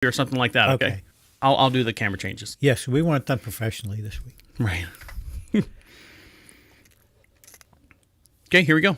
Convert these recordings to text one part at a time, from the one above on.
or something like that. Okay. I'll do the camera changes. Yes, we want it done professionally this week. Right. Okay, here we go.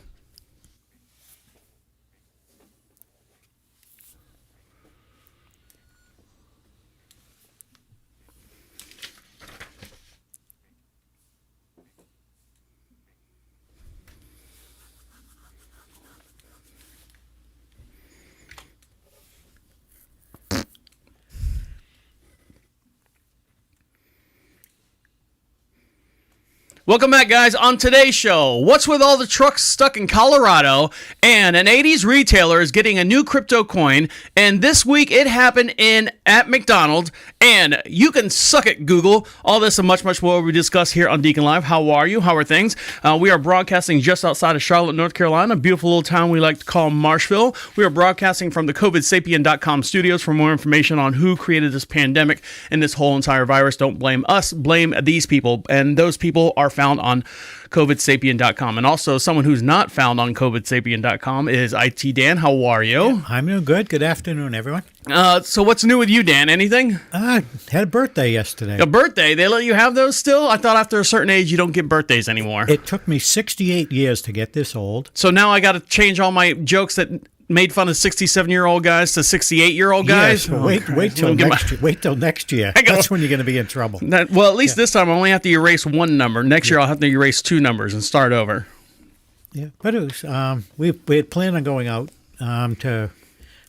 Welcome back, guys. On today's show, what's with all the trucks stuck in Colorado, and an 80s retailer is getting a new crypto coin, and this week it happened at McDonald's, and you can suck it, Google. All this and much, much more we discuss here on DeaconLive. How are you? How are things? We are broadcasting just outside of Charlotte, North Carolina, a beautiful little town we like to call Marshville. We are broadcasting from the COVIDSapien.com studios. For more information on who created this pandemic and this whole entire virus, don't blame us, blame these people, and those people are found on COVIDSapien.com. And also, someone who's not found on COVIDSapien.com is IT Dan. How are you? Yeah, I'm doing good. Good afternoon, everyone. So what's new with you, Dan? Anything? Had a birthday yesterday. A birthday? They let you have those still? I thought after a certain age you don't get birthdays anymore. It took me 68 years to get this old. So now I got to change all my jokes that made fun of 67-year-old guys to 68-year-old guys? Yes, wait till next year. That's when you're going to be in trouble. Well, at least this time I only have to erase one number. Next year I'll have to erase two numbers and start over. Yeah, but it was, we had planned on going out to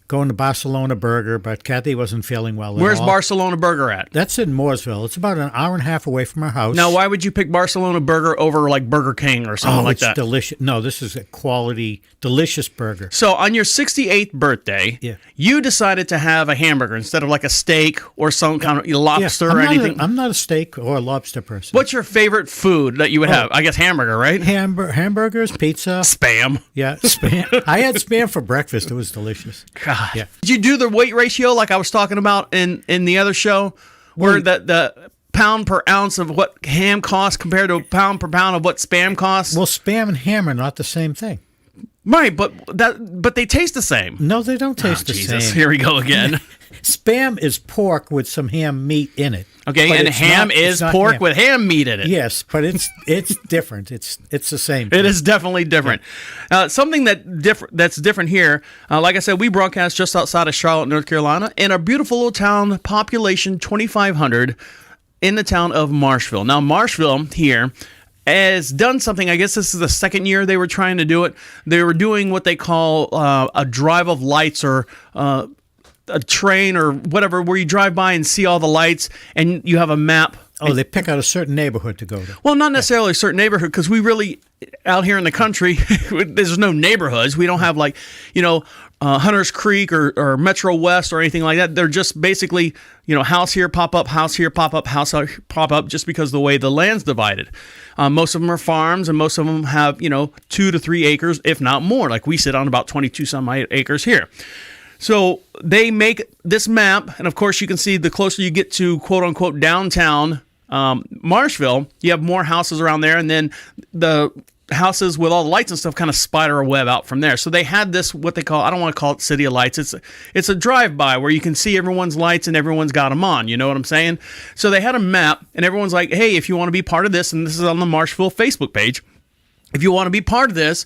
going to Barcelona Burger, but Kathy wasn't feeling well at all. Where's Barcelona Burger at? That's in Mooresville. It's about an hour and a half away from our house. Now, why would you pick Barcelona Burger over like Burger King or something like that? It's delicious. No, this is a quality, delicious burger. So on your 68th birthday, you decided to have a hamburger instead of like a steak or some kind of lobster or anything? I'm not a steak or a lobster person. What's your favorite food that you would have? I guess hamburger, right? Hamburgers, pizza. Spam. Yeah, Spam. I had Spam for breakfast. It was delicious. God. Yeah. Did you do the weight ratio like I was talking about in the other show, where the pound per ounce of what ham costs compared to pound per pound of what Spam costs? Well, Spam and ham are not the same thing. Right, but they taste the same. No, they don't taste the same. Here we go again. Spam is pork with some ham meat in it. Okay, and ham is pork with ham meat in it. Yes, but it's different. It's the same thing. It is definitely different. Something that's different here, like I said, we broadcast just outside of Charlotte, North Carolina, in a beautiful little town, population 2,500, in the town of Marshville. Now, Marshville here has done something. I guess this is the second year they were trying to do it. They were doing what they call a drive of lights, or a train or whatever, where you drive by and see all the lights and you have a map. Oh, they pick out a certain neighborhood to go to. Well, not necessarily a certain neighborhood, because we really, out here in the country, there's no neighborhoods. We don't have like, Hunters Creek or Metro West or anything like that. They're just basically, house here, pop up, house here, pop up, house here, pop up, just because of the way the land's divided. Most of them are farms, and most of them have, 2 to 3 acres, if not more. Like we sit on about 22 some acres here. So they make this map, and of course you can see the closer you get to quote-unquote downtown Marshville, you have more houses around there, and then the houses with all the lights and stuff kind of spider a web out from there. So they had this, what they call, I don't want to call it City of Lights, it's a drive-by where you can see everyone's lights and everyone's got them on, you know what I'm saying? So they had a map, and everyone's like, hey, if you want to be part of this, and this is on the Marshville Facebook page, if you want to be part of this,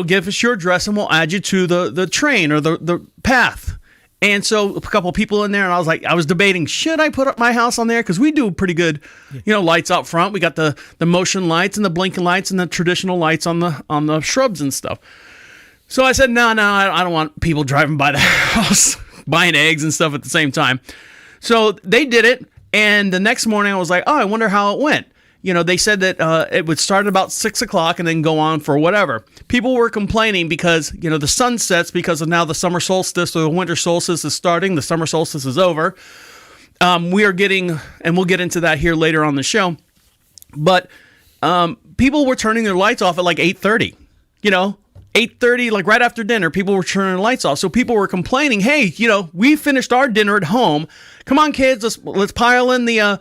give us your address and we'll add you to the train or the path. And so a couple of people in there, and I was debating, should I put up my house on there? Because we do pretty good, lights out front. We got the motion lights and the blinking lights and the traditional lights on the shrubs and stuff. So I said, no, I don't want people driving by the house, buying eggs and stuff at the same time. So they did it, and the next morning I was like, oh, I wonder how it went. They said that it would start at about 6 o'clock and then go on for whatever. People were complaining because, the sun sets because of now the summer solstice or the winter solstice is starting. The summer solstice is over. We are getting, and we'll get into that here later on the show, but people were turning their lights off at like 8:30, 8:30, like right after dinner, people were turning the lights off. So people were complaining, hey, we finished our dinner at home. Come on, kids, let's pile in the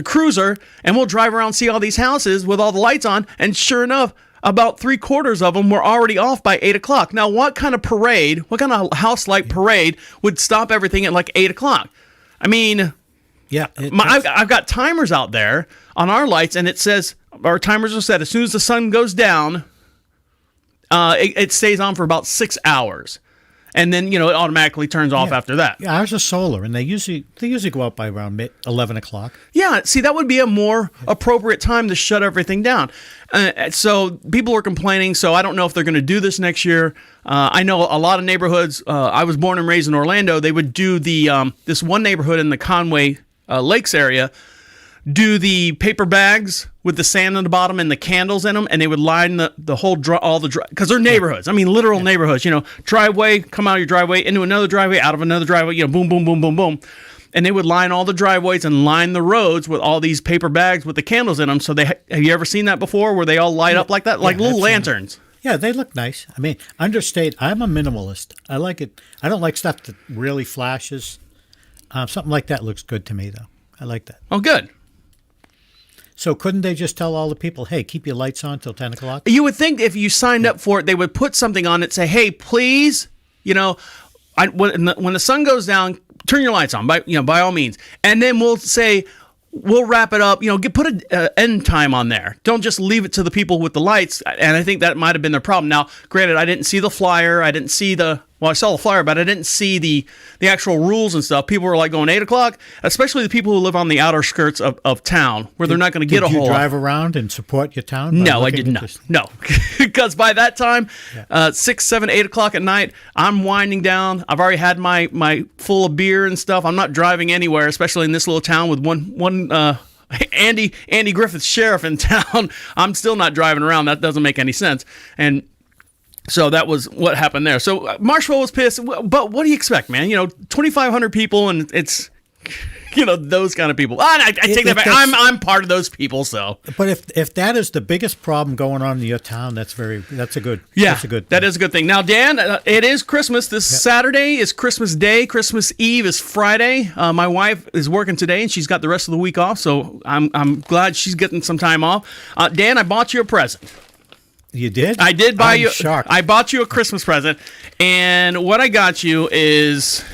cruiser, and we'll drive around, see all these houses with all the lights on. And sure enough, about 3/4 of them were already off by 8 o'clock. Now, what kind of house light parade would stop everything at like 8 o'clock? I mean, Yeah, I've got timers out there on our lights, and it says our timers are set as soon as the sun goes down. It stays on for about 6 hours, and then it automatically turns off after that. Yeah, ours are solar, and they usually go out by around 11 o'clock. Yeah, see, that would be a more appropriate time to shut everything down. So people are complaining, so I don't know if they're going to do this next year. I know a lot of neighborhoods, I was born and raised in Orlando, they would do this one neighborhood in the Conway Lakes area, do the paper bags with the sand on the bottom and the candles in them, and they would line the whole because they're neighborhoods. I mean, literal neighborhoods. Driveway, come out of your driveway into another driveway, out of another driveway. Boom, boom, boom, boom, boom, and they would line all the driveways and line the roads with all these paper bags with the candles in them. So have you ever seen that before, where they all light up like that, like little lanterns? Yeah, they look nice. I mean, understate. I'm a minimalist. I like it. I don't like stuff that really flashes. Something like that looks good to me, though. I like that. Oh, good. So couldn't they just tell all the people, hey, keep your lights on till 10 o'clock? You would think if you signed up for it, they would put something on it, say, hey, please, when the sun goes down, turn your lights on, by all means. And then we'll say, we'll wrap it up, put an end time on there. Don't just leave it to the people with the lights. And I think that might have been their problem. Now, granted, I didn't see the flyer. I didn't see I saw the flyer, but I didn't see the actual rules and stuff. People were like going 8 o'clock, especially the people who live on the outer skirts of town, where they're not going to get a whole lot. Did you drive around and support your town? No, I did not. No, because by that time, 6, 7, 8 o'clock at night, I'm winding down. I've already had my full of beer and stuff. I'm not driving anywhere, especially in this little town with one Andy Griffith sheriff in town. I'm still not driving around. That doesn't make any sense. And so that was what happened there. So Marshall was pissed, but what do you expect, man? 2,500 people, and it's those kind of people. I take that back. I'm part of those people. So, but if that is the biggest problem going on in your town, that's a good thing. That is a good thing. Now, Dan, it is Christmas. This Saturday is Christmas Day. Christmas Eve is Friday. My wife is working today, and she's got the rest of the week off. So I'm glad she's getting some time off. Dan, I bought you a present. You did? I did buy you. Shocked. I bought you a Christmas present, and what I got you is.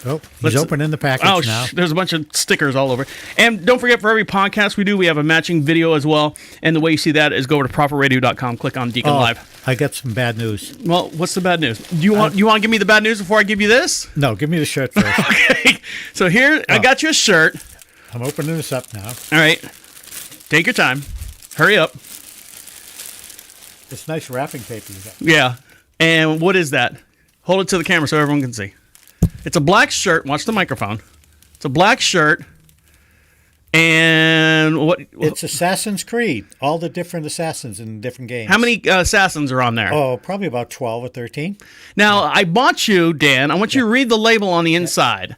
Oh, he's opening the package now. There's a bunch of stickers all over. And don't forget, for every podcast we do, we have a matching video as well. And the way you see that is go over to prophetradio.com, click on DeaconLive. I got some bad news. Well, what's the bad news? Do you want to give me the bad news before I give you this? No, give me the shirt first. Okay. So here, I got you a shirt. I'm opening this up now. All right. Take your time. Hurry up. This nice wrapping paper you got. Yeah. And what is that? Hold it to the camera so everyone can see. It's a black shirt. Watch the microphone. It's a black shirt. And what? It's Assassin's Creed. All the different assassins in different games. How many assassins are on there? Oh, probably about 12 or 13. Now, I bought you, Dan. I want you to read the label on the inside.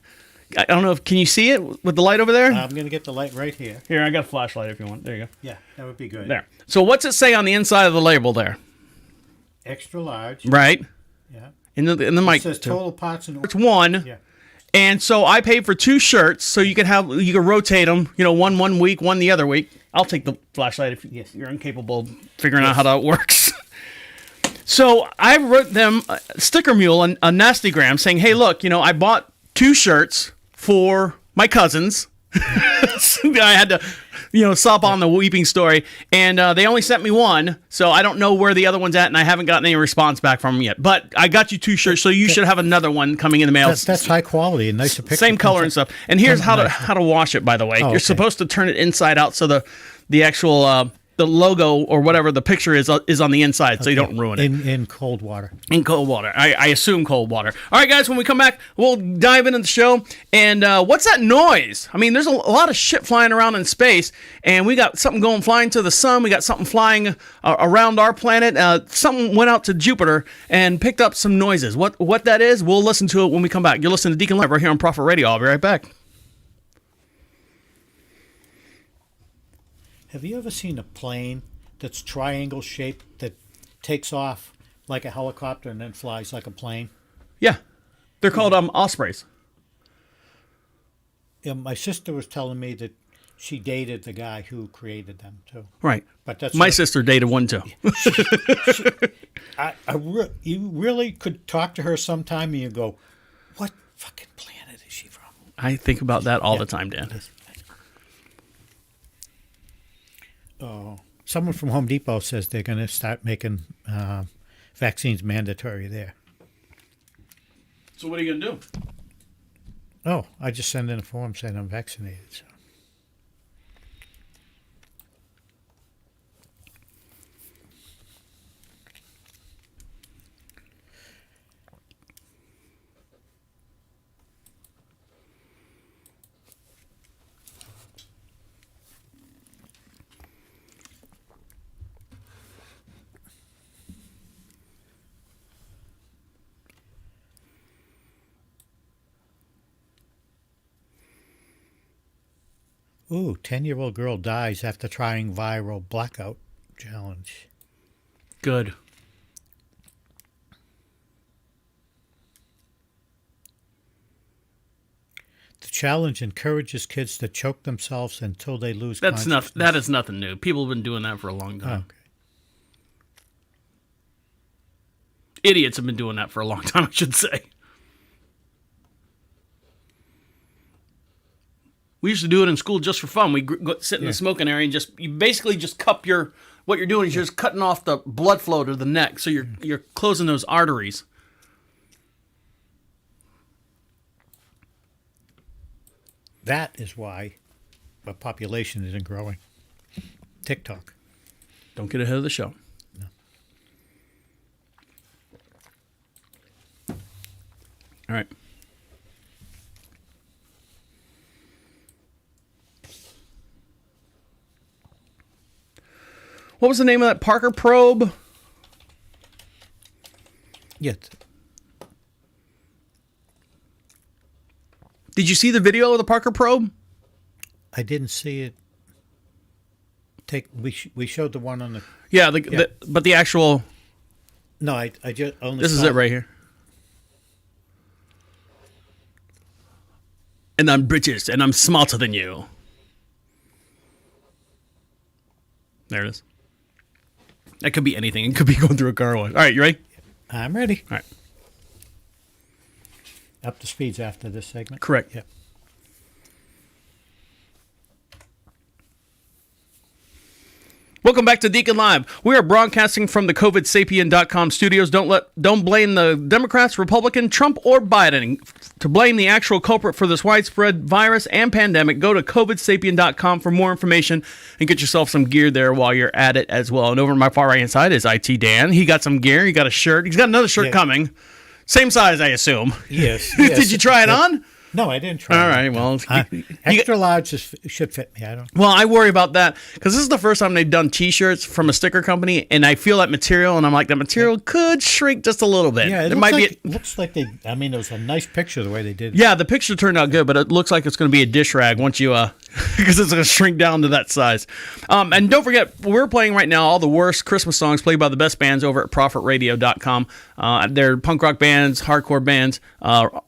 I don't know can you see it with the light over there? I'm going to get the light right here. Here, I got a flashlight if you want. There you go. Yeah, that would be good. There. So what's it say on the inside of the label there? Extra large. Right. Yeah. In the mic. It says total parts and... It's one. Yeah. And so I paid for 2 shirts, so you can rotate them. One week, one the other week. I'll take the flashlight if you're incapable of figuring out how that works. So I wrote them a sticker mule, a nastygram, saying, "Hey, look, I bought 2 shirts for my cousins." I had to, sop on the weeping story, and they only sent me one, so I don't know where the other one's at, and I haven't gotten any response back from them yet. But I got you 2 shirts, so you should have another one coming in the mail. That's high quality and nice to pick. Same color and stuff. And here's how to wash it. By the way, you're supposed to turn it inside out, so the actual the logo or whatever the picture is on the inside, so you don't ruin it. In cold water. In cold water. I assume cold water. All right, guys, when we come back, we'll dive into the show. And what's that noise? I mean, there's a lot of shit flying around in space, and we got something flying to the sun. We got something flying around our planet. Something went out to Jupiter and picked up some noises. What that is, we'll listen to it when we come back. You're listening to Deacon Live right here on Prophet Radio. I'll be right back. Have you ever seen a plane that's triangle shaped that takes off like a helicopter and then flies like a plane? Yeah. They're called Ospreys. Yeah, my sister was telling me that she dated the guy who created them too. Right. But that's My sister dated one too. You really could talk to her sometime and you go, what fucking planet is she from? I think about that all the time, Dan. Oh, someone from Home Depot says they're going to start making vaccines mandatory there. So what are you going to do? Oh, I just send in a form saying I'm vaccinated. So. Ooh, 10-year-old girl dies after trying viral blackout challenge. Good. The challenge encourages kids to choke themselves until they lose That consciousness. is nothing new. People have been doing that for a long time. Okay. Idiots have been doing that for a long time, I should say. We used to do it in school just for fun. We sit in the smoking area and you basically just cup what you're doing is you're just cutting off the blood flow to the neck. So you're closing those arteries. That is why the population isn't growing. TikTok. Don't get ahead of the show. No. All right. What was the name of that Parker probe? Yes. Did you see the video of the Parker probe? I didn't see it. We showed the one on the. Yeah, but the actual. No, I just only. This is it right here. And I'm British, and I'm smarter than you. There it is. That could be anything. It could be going through a car wash. All right, you ready? I'm ready. All right. Up to speeds after this segment. Correct. Yep. Welcome back to Deacon Live. We are broadcasting from the COVIDSapien.com studios. Don't blame the Democrats, Republican, Trump, or Biden. To blame the actual culprit for this widespread virus and pandemic, go to COVIDSapien.com for more information and get yourself some gear there while you're at it as well. And over on my far right hand side is IT Dan. He got some gear. He got a shirt. He's got another shirt coming. Same size, I assume. Yes. Did you try it on? No, I didn't try. All right, well, extra large should fit me. I don't. Well, I worry about that because this is the first time they've done T-shirts from a sticker company, and I feel that material, and I'm like, that material could shrink just a little bit. Yeah, it looks like they. I mean, it was a nice picture the way they did it. Yeah, the picture turned out good, but it looks like it's going to be a dish rag once you because it's going to shrink down to that size. And don't forget, we're playing right now all the worst Christmas songs played by the best bands over at ProfitRadio.com. They're punk rock bands, hardcore bands,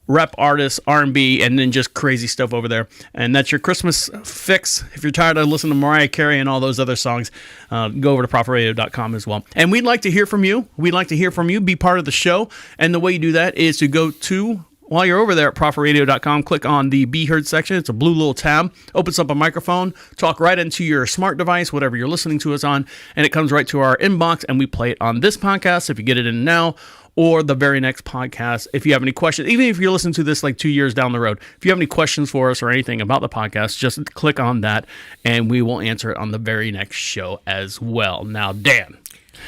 rap artists, R&B, and then just crazy stuff over there. And that's your Christmas fix. If you're tired of listening to Mariah Carey and all those other songs, go over to ProfitRadio.com as well. And we'd like to hear from you. We'd like to hear from you. Be part of the show. And the way you do that is to go to, while you're over there at ProfitRadio.com, click on the Be Heard section. It's a blue little tab. Opens up a microphone. Talk right into your smart device, whatever you're listening to us on, and it comes right to our inbox, and we play it on this podcast if you get it in now, or the very next podcast. If you have any questions, even if you're listening to this like 2 years down the road, if you have any questions for us or anything about the podcast, just click on that, and we will answer it on the very next show as well. Now, Dan.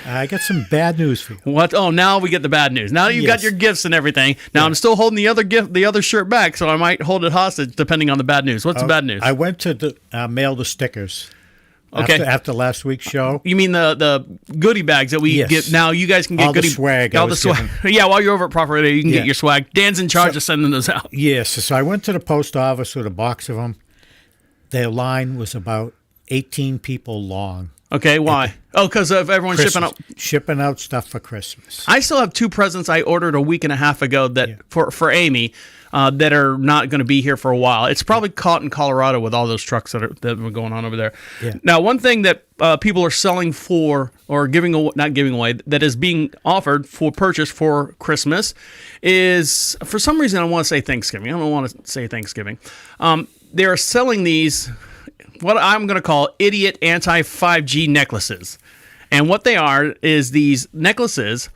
I got some bad news for you. What? Oh, now we get the bad news. Now that you've got your gifts and everything. Now I'm still holding the other shirt back, so I might hold it hostage depending on the bad news. What's the bad news? I went to mail the stickers. Okay. After last week's show. You mean the goodie bags that we get? Now you guys can get all goodie the swag. All the swag. Yeah, while you're over at Profit Radio, you can get your swag. Dan's in charge of sending those out. Yes. So I went to the post office with a box of them. Their line was about 18 people long. Okay, why? Because of everyone shipping out stuff for Christmas. I still have 2 presents I ordered a week and a half ago that for Amy. that are not going to be here for a while. It's probably caught in Colorado with all those trucks that have been going on over there. Yeah. Now, one thing that people are selling for, or not giving away, that is being offered for purchase for Christmas is, for some reason, I want to say Thanksgiving. I don't want to say Thanksgiving. They are selling these, what I'm going to call idiot anti-5G necklaces. And what they are is these necklaces.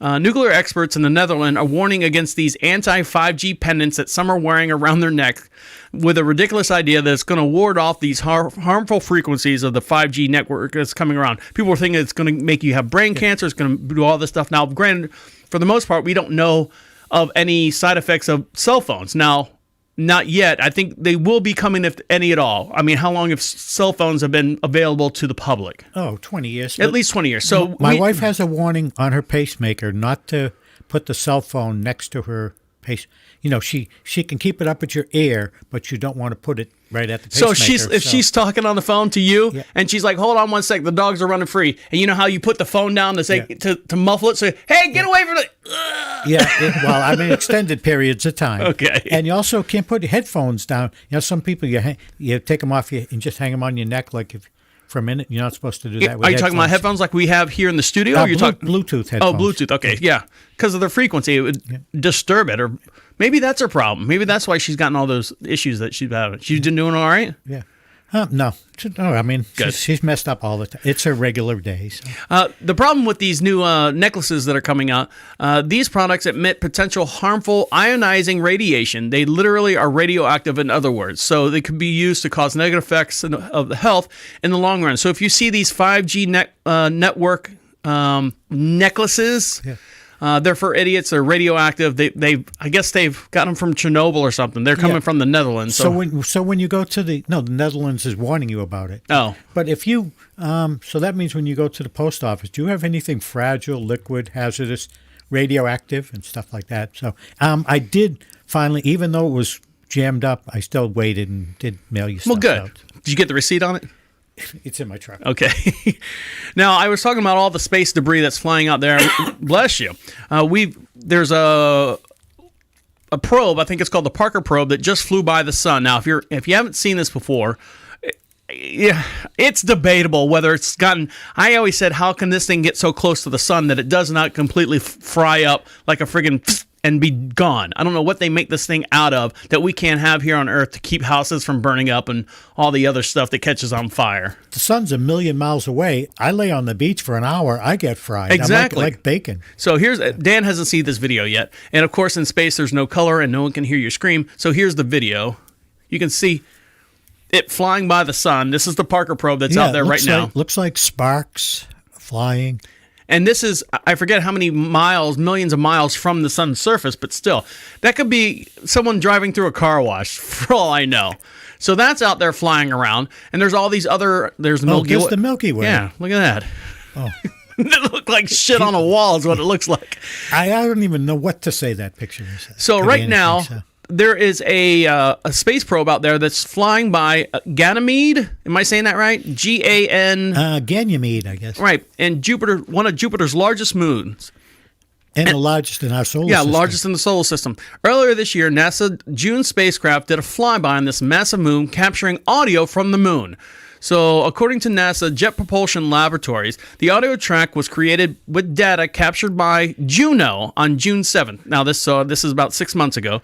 Nuclear experts in the Netherlands are warning against these anti-5G pendants that some are wearing around their neck with a ridiculous idea that it's going to ward off these harmful frequencies of the 5G network that's coming around. People are thinking it's going to make you have brain cancer, it's going to do all this stuff. Now, granted, for the most part, we don't know of any side effects of cell phones. Now, not yet. I think they will be coming, if any at all. I mean, how long have cell phones have been available to the public? Oh, 20 years. At least 20 years. So my wife has a warning on her pacemaker not to put the cell phone next to her pace. She can keep it up at your ear, but you don't want to put it right at the pacemaker. So if she's talking on the phone to you, yeah. and she's like, "Hold on one sec, the dogs are running free," and you know how you put the phone down to say to muffle it, so hey, get away from it. Yeah, extended periods of time. Okay. And you also can't put your headphones down. Some people you take them off and just hang them on your neck for a minute. You're not supposed to do that. Are you talking about headphones like we have here in the studio? No, or you're talking Bluetooth headphones. Oh, Bluetooth. Okay, yeah, because of the frequency, it would disturb it, or maybe that's her problem. Maybe that's why she's gotten all those issues that she's having. She's been doing all right. Yeah. No. I mean, Good. she's messed up all the time. It's her regular day. So. The problem with these new necklaces that are coming out, these products emit potential harmful ionizing radiation. They literally are radioactive, in other words. So they could be used to cause negative effects of the health in the long run. So if you see these 5G network necklaces... Yeah. They're for idiots. They're radioactive. I guess they've got them from Chernobyl or something. They're coming from the Netherlands. So when you go to the Netherlands is warning you about it. Oh, but if you so that means when you go to the post office, do you have anything fragile, liquid, hazardous, radioactive, and stuff like that? So I did finally, even though it was jammed up, I still waited and did mail you stuff. well, good. Out. Did you get the receipt on it? It's in my truck. Okay. Now, I was talking about all the space debris that's flying out there. Bless you. There's a probe, I think it's called the Parker probe, that just flew by the sun. Now, if you haven't seen this before, yeah, it's debatable whether it's gotten... I always said, how can this thing get so close to the sun that it does not completely fry up like a friggin' and be gone? I don't know what they make this thing out of that we can't have here on Earth to keep houses from burning up and all the other stuff that catches on fire. The sun's 1 million miles away. I lay on the beach for an hour. I get fried. Exactly. I'm like bacon. So Dan hasn't seen this video yet. And of course, in space, there's no color and no one can hear you scream. So here's the video. You can see it flying by the sun. This is the Parker probe that's out there right now. Looks like sparks flying. And this is, I forget how many miles, millions of miles from the sun's surface, but still, that could be someone driving through a car wash, for all I know. So that's out there flying around, and there's all these other, there's the Milky Way. The Milky Way. Yeah, look at that. Oh. It looked like shit on a wall is what it looks like. I don't even know what to say that picture is. So right now, there is a space probe out there that's flying by Ganymede. Am I saying that right? G-A-N... Ganymede, I guess. Right, and Jupiter, one of Jupiter's largest moons. And the largest in our solar system. Yeah, largest in the solar system. Earlier this year, NASA June spacecraft did a flyby on this massive moon, capturing audio from the moon. So, according to NASA Jet Propulsion Laboratories, the audio track was created with data captured by Juno on June 7th. Now, this is about 6 months ago.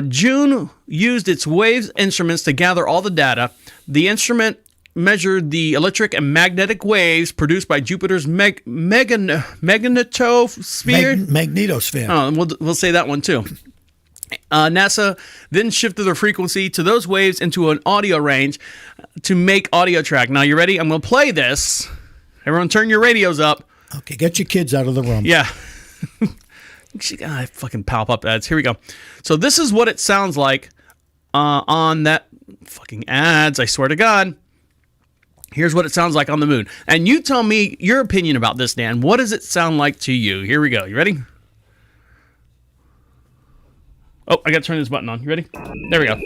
June used its WAVES instruments to gather all the data. The instrument measured the electric and magnetic waves produced by Jupiter's magnetosphere. Magnetosphere. Oh, we'll say that one too. NASA then shifted the frequency to those waves into an audio range to make audio track. Now, you ready? I'm going to play this. Everyone turn your radios up. Okay, get your kids out of the room. Yeah. Fucking pop-up ads. Here we go. So this is what it sounds like on that fucking ads, I swear to God. Here's what it sounds like on the moon. And you tell me your opinion about this, Dan. What does it sound like to you? Here we go. You ready? Oh, I got to turn this button on. You ready? There we go.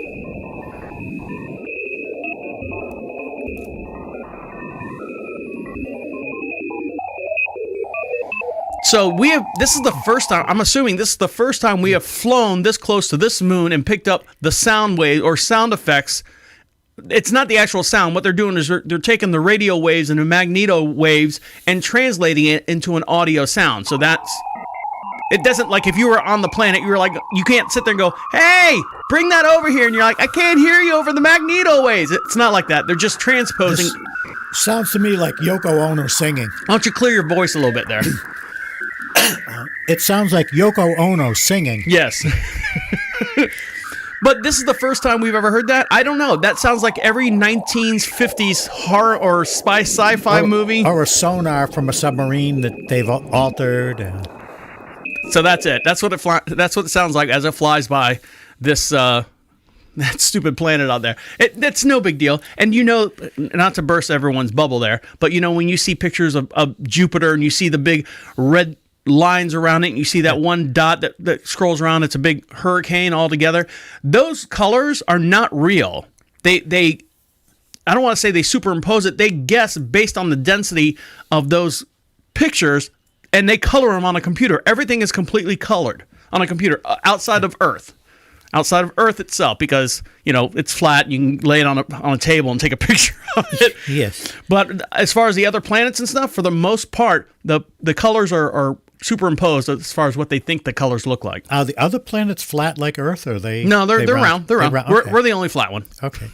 So this is the first time, I'm assuming this is the first time we have flown this close to this moon and picked up the sound wave or sound effects. It's not the actual sound. What they're doing is they're taking the radio waves and the magneto waves and translating it into an audio sound. So it doesn't, like if you were on the planet, you were like, you can't sit there and go, hey, bring that over here. And you're like, I can't hear you over the magneto waves. It's not like that. They're just transposing. This sounds to me like Yoko Ono singing. Why don't you clear your voice a little bit there? It sounds like Yoko Ono singing. Yes. But this is the first time we've ever heard that? I don't know. That sounds like every 1950s horror or sci-fi movie. Or a sonar from a submarine that they've altered. So that's it. That's what it sounds like as it flies by this that stupid planet out there. That's no big deal. And not to burst everyone's bubble there, but when you see pictures of Jupiter and you see the big red lines around it and you see that one dot that scrolls around, it's a big hurricane altogether. Those colors are not real. They I don't want to say they superimpose it. They guess based on the density of those pictures, and they color them on a computer. Everything is completely colored on a computer outside of Earth. Outside of Earth itself, because it's flat, you can lay it on a table and take a picture of it. Yes. But as far as the other planets and stuff, for the most part, the colors are superimposed as far as what they think the colors look like. Are the other planets flat like Earth, or are they? No, they're round. They're round. Okay. We're the only flat one. Okay.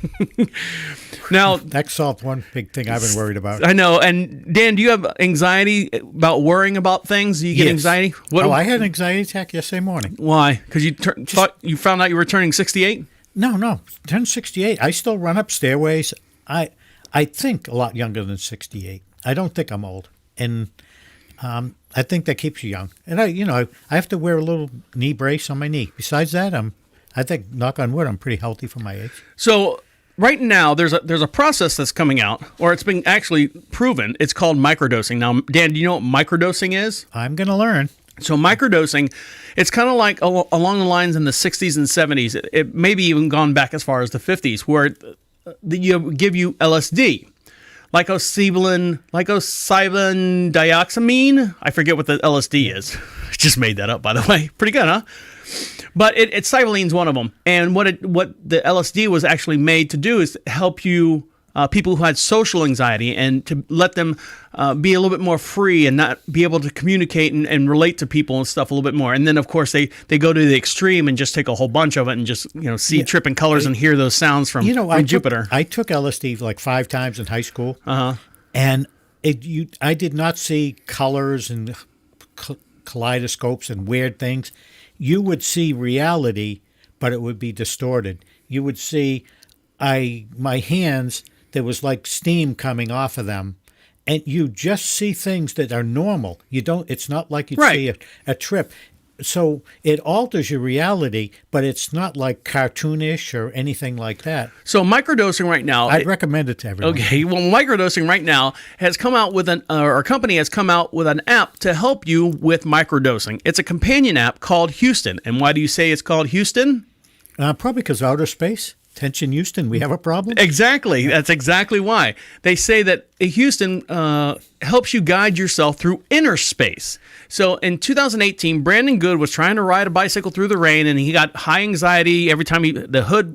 Now that solved one big thing I've been worried about. I know. And Dan, do you have anxiety about worrying about things? Do you get anxiety? I had an anxiety attack yesterday morning. Why? Because thought you found out you were turning 68? No. Turned 68. I still run up stairways. I think a lot younger than 68. I don't think I'm old, and I think that keeps you young. And I have to wear a little knee brace on my knee. Besides that, I think, knock on wood, I'm pretty healthy for my age. So right now, there's a process that's coming out, or it's been actually proven. It's called microdosing. Now, Dan, do you know what microdosing is? I'm going to learn. So microdosing, it's kind of like along the lines in the 60s and 70s. It maybe even gone back as far as the 50s, where you give you LSD. Lycosibin dioxamine. I forget what the LSD is. I just made that up, by the way. Pretty good, huh? But sibylline's one of them. And what the LSD was actually made to do is help you, people who had social anxiety, and to let them be a little bit more free and not be able to communicate and relate to people and stuff a little bit more. And then, of course, they go to the extreme and just take a whole bunch of it and just see tripping colors and hear those sounds from Jupiter. I took LSD like 5 times in high school, and I did not see colors and kaleidoscopes and weird things. You would see reality, but it would be distorted. You would see my hands. There was like steam coming off of them, and you just see things that are normal. It's not like you see a trip. So it alters your reality, but it's not like cartoonish or anything like that. So microdosing right now, I'd recommend it to everyone. Okay, well, microdosing right now has come out with our company has come out with an app to help you with microdosing. It's a companion app called Houston. And why do you say it's called Houston? Probably because outer space. Attention, Houston, we have a problem? Exactly. That's exactly why. They say that Houston helps you guide yourself through inner space. So in 2018, Brandon Good was trying to ride a bicycle through the rain, and he got high anxiety every time the hood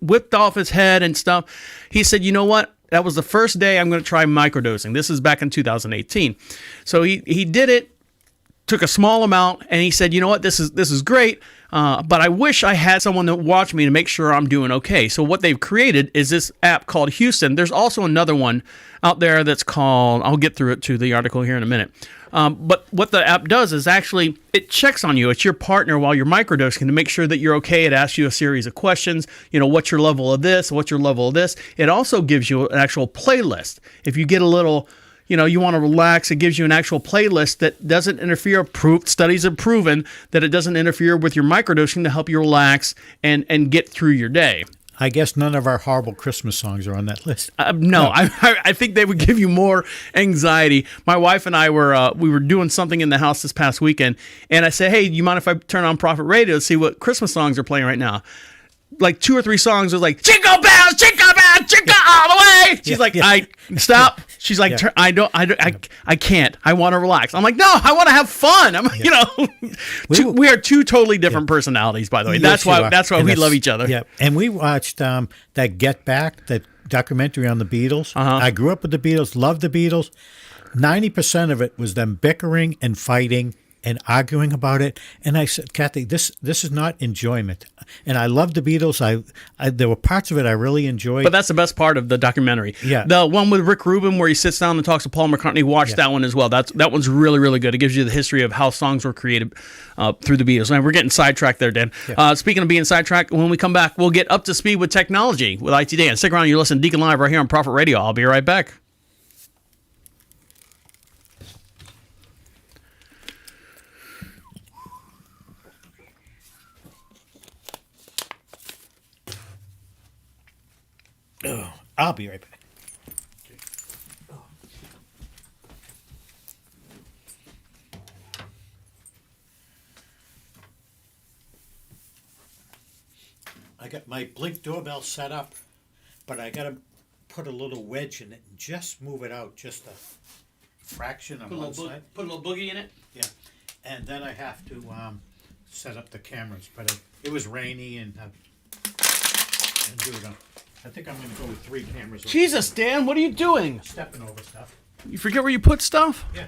whipped off his head and stuff. He said, you know what? That was the first day I'm going to try microdosing. This is back in 2018. So he did it, took a small amount, and he said, you know what? This is great. But I wish I had someone to watch me to make sure I'm doing okay. So what they've created is this app called Houston. There's also another one out there that's called, I'll get through it to the article here in a minute. But what the app does is actually, it checks on you. It's your partner while you're microdosing to make sure that you're okay. It asks you a series of questions. What's your level of this? What's your level of this? It also gives you an actual playlist. If you get a little... you want to relax, it gives you an actual playlist that doesn't interfere. Studies have proven that it doesn't interfere with your microdosing to help you relax and get through your day. I guess none of our horrible Christmas songs are on that list. No. I think they would give you more anxiety. My wife and I were doing something in the house this past weekend, and I said, hey, you mind if I turn on Prophet Radio to see what Christmas songs are playing right now? Like 2 or 3 songs was like, Jingle bells, jingle all the way. She's stop. She's like, Yeah. I can't. I want to relax. I'm like, no, I want to have fun. I'm, we are two totally different personalities, by the way. Yes, That's why and we love each other. Yeah, and we watched that Get Back, that documentary on the Beatles. I grew up with the Beatles, loved the Beatles. 90% of it was them bickering and fighting and arguing about it. And I said, Kathy, this is not enjoyment. And I loved the Beatles. I there were parts of it I really enjoyed. But that's the best part of the documentary. Yeah. The one with Rick Rubin where he sits down and talks to Paul McCartney. Watch that one as well. That one's really, really good. It gives you the history of how songs were created through the Beatles. And we're getting sidetracked there, Dan. Yeah. Speaking of being sidetracked, when we come back, we'll get up to speed with technology with IT Dan. Stick around. You listen to Deacon Live right here on Prophet Radio. I'll be right back. I'll be right back. I got my Blink doorbell set up, but I got to put a little wedge in it and just move it out just a fraction on one side. Put a little boogie in it. Yeah, and then I have to set up the cameras. But it was rainy and do it on. I think I'm going to go with 3 cameras. Jesus, Dan, what are you doing? Stepping over stuff. You forget where you put stuff? Yeah.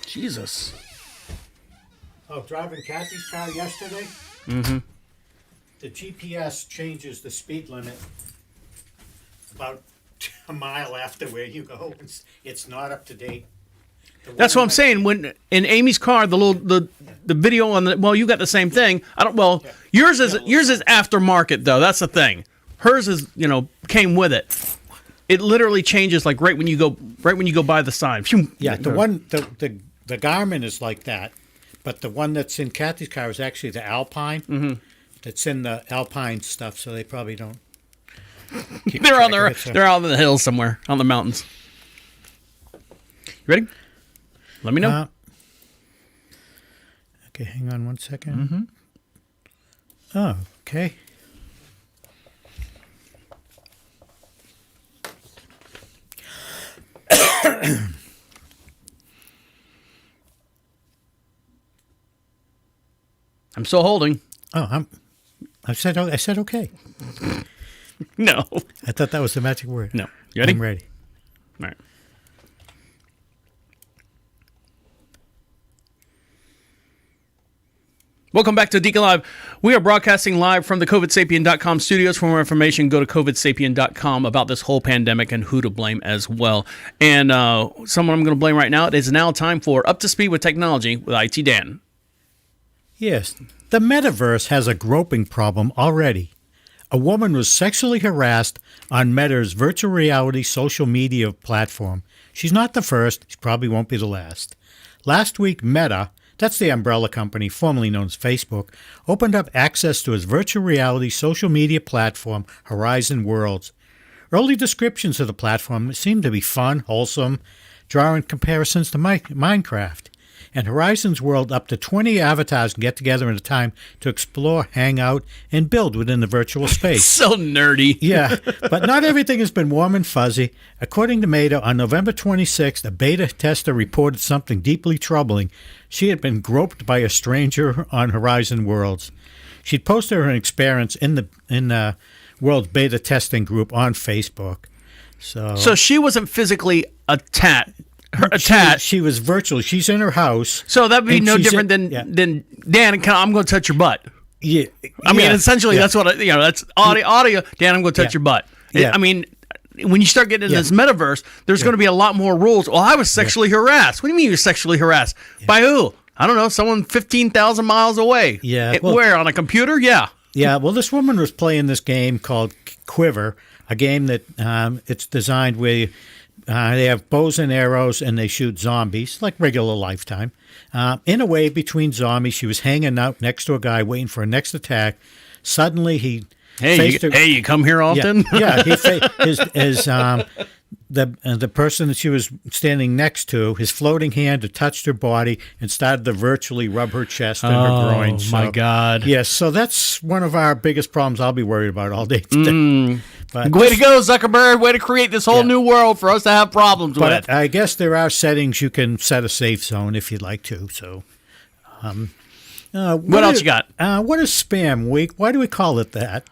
Jesus. Oh, driving Kathy's car yesterday? Mm-hmm. The GPS changes the speed limit about a mile after where you go. It's not up to date. That's what I'm saying. When in Amy's car, the video on the you got the same thing. Yours is aftermarket though. That's the thing. Hers is came with it. It literally changes like right when you go by the sign. Yeah, the Garmin is like that, but the one that's in Kathy's car is actually the Alpine. Mm-hmm. That's in the Alpine stuff, so they probably don't. They're out in the hills somewhere on the mountains. You ready? Let me know. Okay, hang on one second. Mm-hmm. Oh, okay. I'm still holding. Oh, I said okay. No. I thought that was the magic word. No. You ready? I'm ready. All right. Welcome back to Deacon Live. We are broadcasting live from the COVIDSapien.com studios. For more information, go to COVIDSapien.com about this whole pandemic and who to blame as well. And someone I'm going to blame right now. It is now time for Up to Speed with Technology with IT Dan. Yes, the metaverse has a groping problem already. A woman was sexually harassed on Meta's virtual reality social media platform. She's not the first. She probably won't be the last. Last week, Meta, that's the umbrella company formerly known as Facebook, opened up access to its virtual reality social media platform, Horizon Worlds. Early descriptions of the platform seemed to be fun, wholesome, drawing comparisons to Minecraft. and Horizons World, up to 20 avatars can get together in a time to explore, hang out, and build within the virtual space. So nerdy. Yeah, but not everything has been warm and fuzzy. According to Maida, on November 26th, a beta tester reported something deeply troubling. She had been groped by a stranger on Horizon Worlds. She'd posted her experience in the World's beta testing group on Facebook. So she wasn't physically attached. She was virtually. She's in her house. So that would be no different than Dan. I'm going to touch your butt. Yeah, I mean, essentially, that's what that's audio. Dan, I'm going to touch your butt. Yeah. I mean, when you start getting into this metaverse, there's going to be a lot more rules. Well, I was sexually harassed. What do you mean you were sexually harassed? By who? I don't know. Someone 15,000 miles away. Yeah. Where? On a computer? Yeah. Yeah. Well, this woman was playing this game called Quiver, a game that it's designed where they have bows and arrows and they shoot zombies, like regular Lifetime. In a wave between zombies, she was hanging out next to a guy waiting for a next attack. Suddenly, he faced her. Hey, you come here often? Yeah, the person that she was standing next to, his floating hand had touched her body and started to virtually rub her chest and her groin. Oh, my God. Yes, so that's one of our biggest problems I'll be worried about all day today. But way to go, Zuckerberg. Way to create this whole new world for us to have problems with. But I guess there are settings you can set a safe zone if you'd like to. So, what else you got? What is Spam Week? Why do we call it that?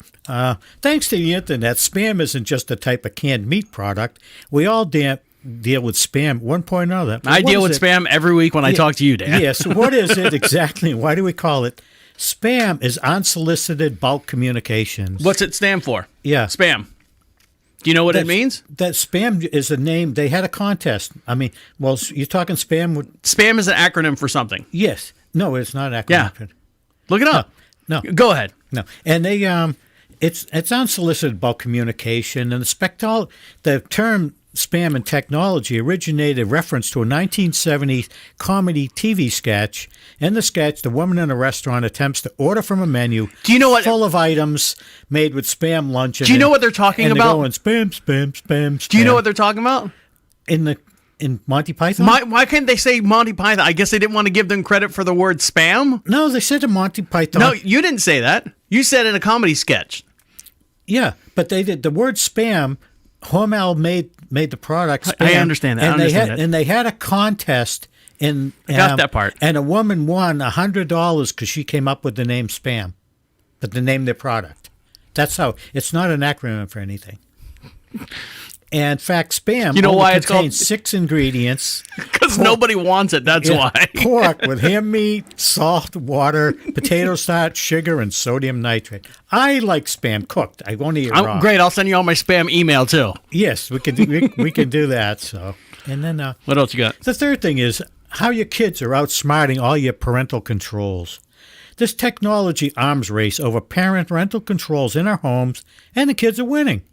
Thanks to the internet, spam isn't just a type of canned meat product. We all deal with spam at one point or another. I deal with spam every week when I talk to you, Dan. Yes. What is it exactly? Why do we call it? Spam is unsolicited bulk communications. What's it stand for? Yeah. Spam. Do you know what it means? That spam is a name. They had a contest. I mean, well, you're talking spam. Spam is an acronym for something. Yes. No, it's not an acronym. Yeah. Look it up. No. Go ahead. No. And they it's unsolicited bulk communication, and the term spam in technology originated reference to a 1970s comedy TV sketch. In the sketch, the woman in a restaurant attempts to order from a menu full of items made with spam luncheon. Do you know what they're talking about? Going spam, spam, spam, spam. Do you know what they're talking about? In Monty Python? Why can't they say Monty Python? I guess they didn't want to give them credit for the word spam? No, they said in Monty Python. No, you didn't say that. You said in a comedy sketch. Yeah, but they did the word spam. Hormel made the product spam. I understand that. And they had a contest. I got that part. And a woman won $100 because she came up with the name spam, but to name their product. That's how. It's not an acronym for anything. And in fact, spam contains 6 ingredients. Because nobody wants it, that's why. Pork with ham meat, salt, water, potato starch, sugar, and sodium nitrate. I like spam cooked. I won't eat it raw. Great, I'll send you all my spam email, too. Yes, we can do that. So, and then what else you got? The third thing is how your kids are outsmarting all your parental controls. This technology arms race over parental controls in our homes, and the kids are winning.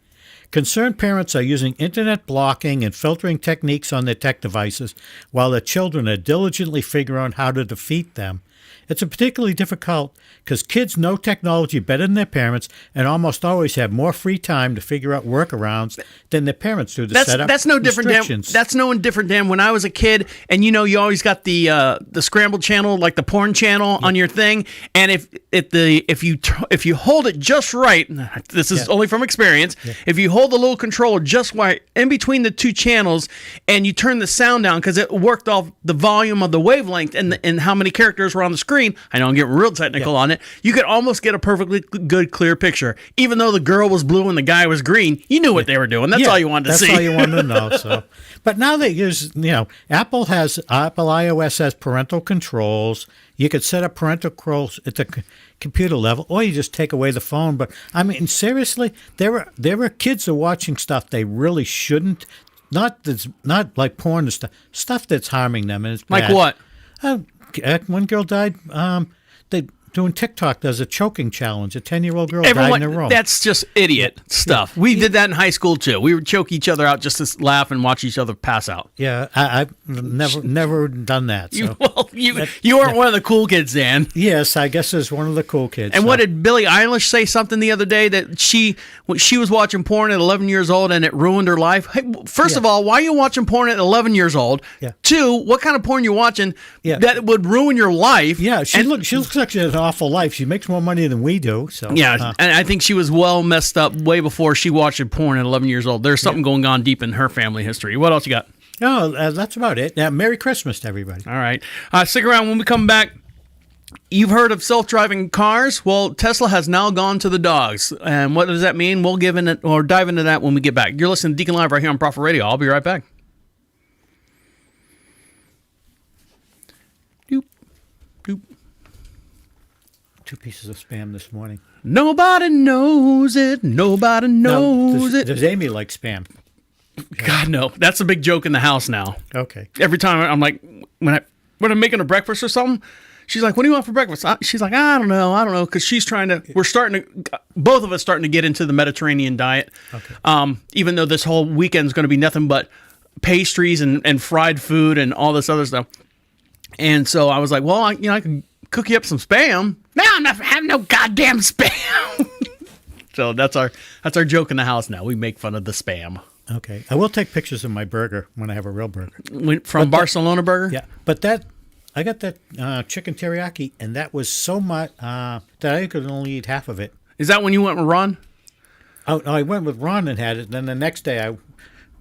Concerned parents are using internet blocking and filtering techniques on their tech devices while their children are diligently figuring out how to defeat them. It's particularly difficult because kids know technology better than their parents and almost always have more free time to figure out workarounds than their parents do to set up that's no different, Dan. That's no different, Dan. When I was a kid, and you always got the scrambled channel, like the porn channel on your thing, and if you hold it just right, this is only from experience. Yeah. If you hold the little controller just right in between the two channels, and you turn the sound down because it worked off the volume of the wavelength and how many characters were on the screen. I know I'm getting real technical on it. You could almost get a perfully good, clear picture. Even though the girl was blue and the guy was green, you knew what they were doing. That's all you wanted to see. That's all you wanted to know. So, but now they use, Apple iOS has parental controls. You could set up parental controls at the computer level, or you just take away the phone. But I mean, seriously, there are kids that are watching stuff they really shouldn't. Not like porn and stuff that's harming them, and it's bad. Like what? One girl died. doing TikTok. There's a choking challenge. A 10-year-old girl died in a room. That's just idiot stuff. We did that in high school too. We would choke each other out just to laugh and watch each other pass out. Yeah, I've never done that. So. You weren't one of the cool kids, Dan. Yes, I guess it's one of the cool kids. And what did Billie Eilish say something the other day that she was watching porn at 11 years old and it ruined her life? Hey, first of all, why are you watching porn at 11 years old? Yeah. 2, what kind of porn you watching that would ruin your life? Yeah, she looks like she has an awful life. She makes more money than we do. So yeah, and I think she was well messed up way before she watched porn at 11 years old. There's something going on deep in her family history. What else you got? No, that's about it. Merry Christmas to everybody. All right. Stick around when we come back. You've heard of self-driving cars? Well, Tesla has now gone to the dogs. And what does that mean? We'll dive into that when we get back. You're listening to Deacon Live right here on Prophet Radio. I'll be right back. Doop, doop. 2 pieces of spam this morning. Nobody knows it. Nobody knows it. Does Amy like spam? God, no. That's a big joke in the house now. Okay. Every time I'm like, when I'm making her breakfast or something, she's like, what do you want for breakfast? She's like, I don't know. Because both of us starting to get into the Mediterranean diet. Okay. Even though this whole weekend's going to be nothing but pastries and fried food and all this other stuff. And so I was like, well, I can cook you up some spam. No, I'm not having no goddamn spam. So that's our joke in the house now. We make fun of the spam. Okay. I will take pictures of my burger when I have a real burger. From Barcelona Burger? Yeah. But I got that chicken teriyaki, and that was so much that I could only eat half of it. Is that when you went with Ron? Oh, no, I went with Ron and had it. And then the next day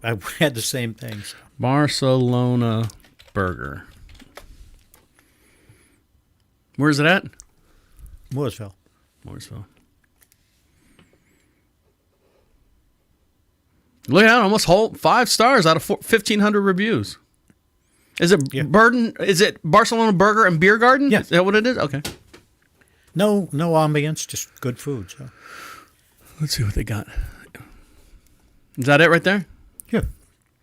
I had the same thing. So. Barcelona Burger. Where's it at? Mooresville. Look at that, almost 5 stars out of 1,500 reviews. Is it Is it Barcelona Burger and Beer Garden? Yeah. Is that what it is? Okay. No ambience, just good food. So. Let's see what they got. Is that it right there? Yeah.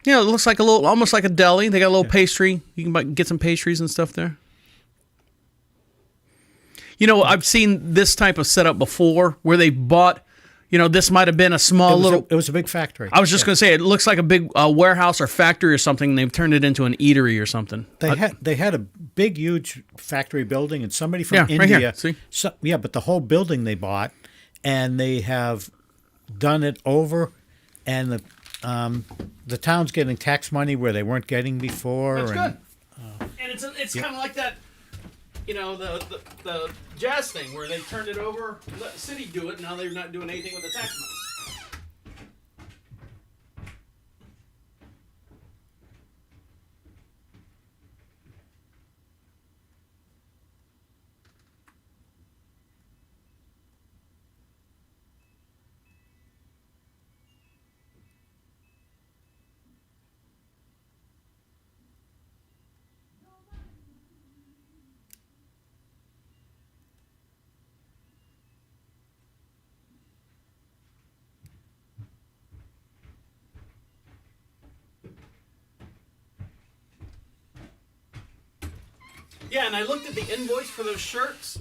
Yeah, it looks like almost like a deli. They got a little pastry. You can get some pastries and stuff there. I've seen this type of setup before where they bought, this might have been a small It was a big factory. I was just going to say, it looks like a big warehouse or factory or something. And they've turned it into an eatery or something. They had a big, huge factory building, and somebody from India. Right here. See? But the whole building they bought, and they have done it over, and the town's getting tax money where they weren't getting before. That's good. And it's kind of like that. The jazz thing where they turned it over, let the city do it, and now they're not doing anything with the tax money. Yeah, and I looked at the invoice for those shirts.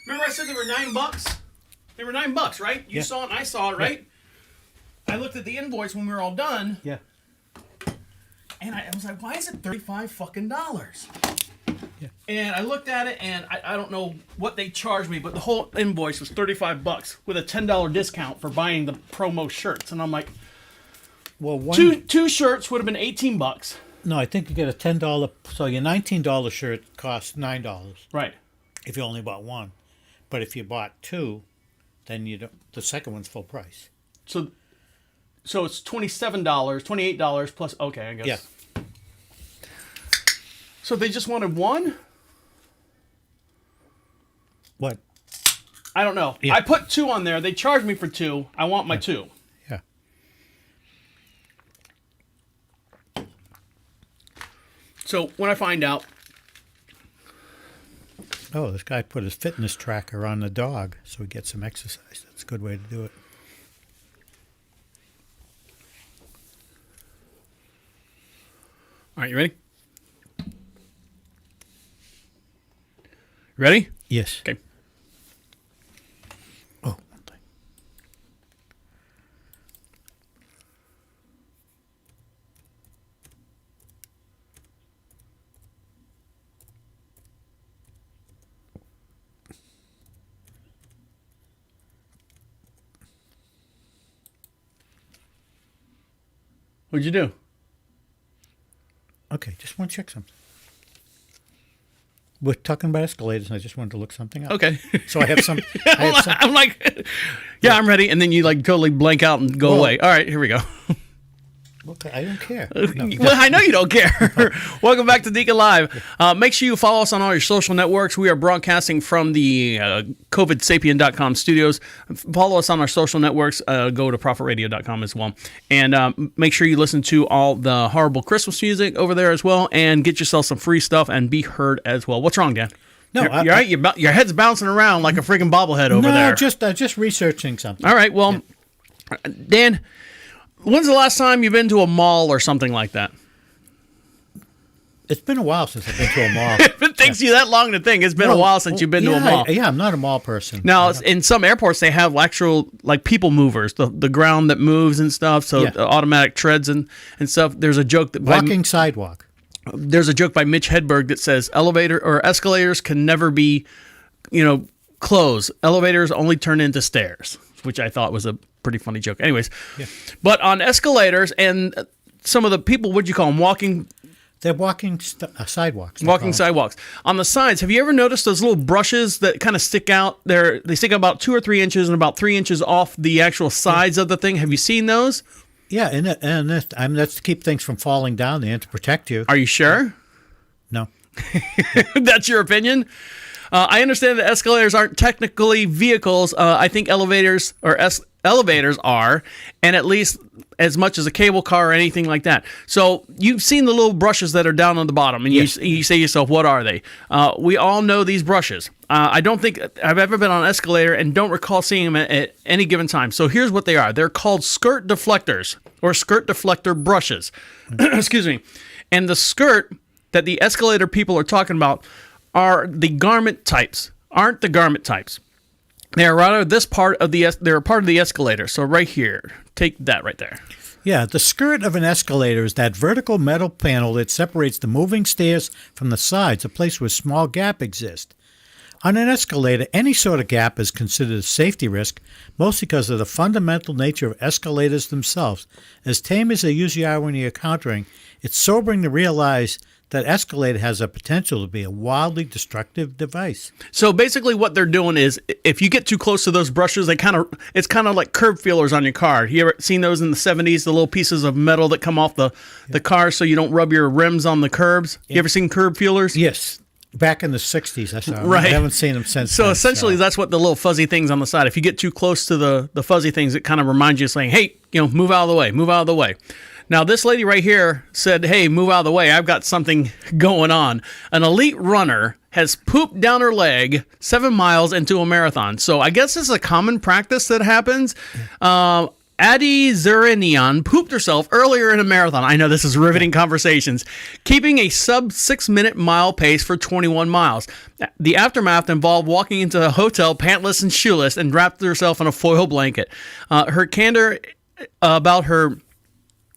Remember I said they were $9? They were $9, right? You saw it and I saw it, right? Yeah. I looked at the invoice when we were all done. Yeah. And I was like, why is it $35 fucking dollars? Yeah. And I looked at it and I don't know what they charged me, but the whole invoice was $35 with a $10 discount for buying the promo shirts. And I'm like, well, two shirts would have been $18. No, I think you get a $10. So your $19 shirt costs $9. Right. If you only bought one, but if you bought 2, then the second one's full price. So it's $27, $28 plus. Okay, I guess. Yeah. So they just wanted one? What? I don't know. Yeah. I put 2 on there. They charged me for 2. I want my 2. Yeah. So when I find out. Oh, this guy put his fitness tracker on the dog so he gets some exercise. That's a good way to do it. All right, you ready? Ready? Yes. Okay. What'd you do? Okay, just want to check something. We're talking about escalators, and I just wanted to look something up. Okay. So I have some. I'm like, yeah, I'm ready. And then you like totally blank out and go away. All right, here we go. Okay, I don't care. No. Well, I know you don't care. Welcome back to Deacon Live. Make sure you follow us on all your social networks. We are broadcasting from the COVIDSapien.com studios. Follow us on our social networks. Go to ProfitRadio.com as well. And make sure you listen to all the horrible Christmas music over there as well. And get yourself some free stuff and be heard as well. What's wrong, Dan? No, you're right. Your head's bouncing around like a freaking bobblehead over there. No, just researching something. All right. Well, Dan, when's the last time you've been to a mall or something like that? It's been a while since I've been to a mall. If it takes you that long to think, it's been a while since you've been to a mall. I'm not a mall person. Now, in some airports, they have actual like people movers, the ground that moves and stuff. So the automatic treads and stuff. There's a joke that walking sidewalk. There's a joke by Mitch Hedberg that says elevator or escalators can never be, closed. Elevators only turn into stairs, which I thought was a pretty funny joke. Anyways, but on escalators and some of the people, what'd you call them? They're walking sidewalks. Walking sidewalks. On the sides, have you ever noticed those little brushes that kind of stick out there? They stick out about 2 or 3 inches and about 3 inches off the actual sides of the thing. Have you seen those? Yeah, and that's to keep things from falling down there and to protect you. Are you sure? No. That's your opinion? I understand that escalators aren't technically vehicles. I think elevators are, and at least as much as a cable car or anything like that. So you've seen the little brushes that are down on the bottom, and you say to yourself, what are they? We all know these brushes. I don't think I've ever been on an escalator and don't recall seeing them at any given time. So here's what they are. They're called skirt deflectors or skirt deflector brushes. Excuse me. And the skirt that the escalator people are talking about aren't the garment types. They are rather they're a part of the escalator. So right here, take that right there. Yeah, the skirt of an escalator is that vertical metal panel that separates the moving stairs from the sides, a place where a small gap exists. On an escalator, any sort of gap is considered a safety risk, mostly because of the fundamental nature of escalators themselves. As tame as they usually are when you're encountering, it's sobering to realize that escalator has a potential to be a wildly destructive device. So basically what they're doing is if you get too close to those brushes, it's kind of like curb feelers on your car. You ever seen those in the 70s, the little pieces of metal that come off the car so you don't rub your rims on the curbs? You ever seen curb feelers? Yes. Back in the 60s, I saw them. Right. I haven't seen them since So then, essentially that's what the little fuzzy things on the side. If you get too close to the fuzzy things, it kind of reminds you saying, hey, move out of the way. Now, this lady right here said, hey, move out of the way. I've got something going on. An elite runner has pooped down her leg 7 miles into a marathon. So I guess this is a common practice that happens. Adi Zerinian pooped herself earlier in a marathon. I know this is riveting conversations. Keeping a sub 6 minute mile pace for 21 miles. The aftermath involved walking into a hotel pantless and shoeless and wrapped herself in a foil blanket. Her candor about her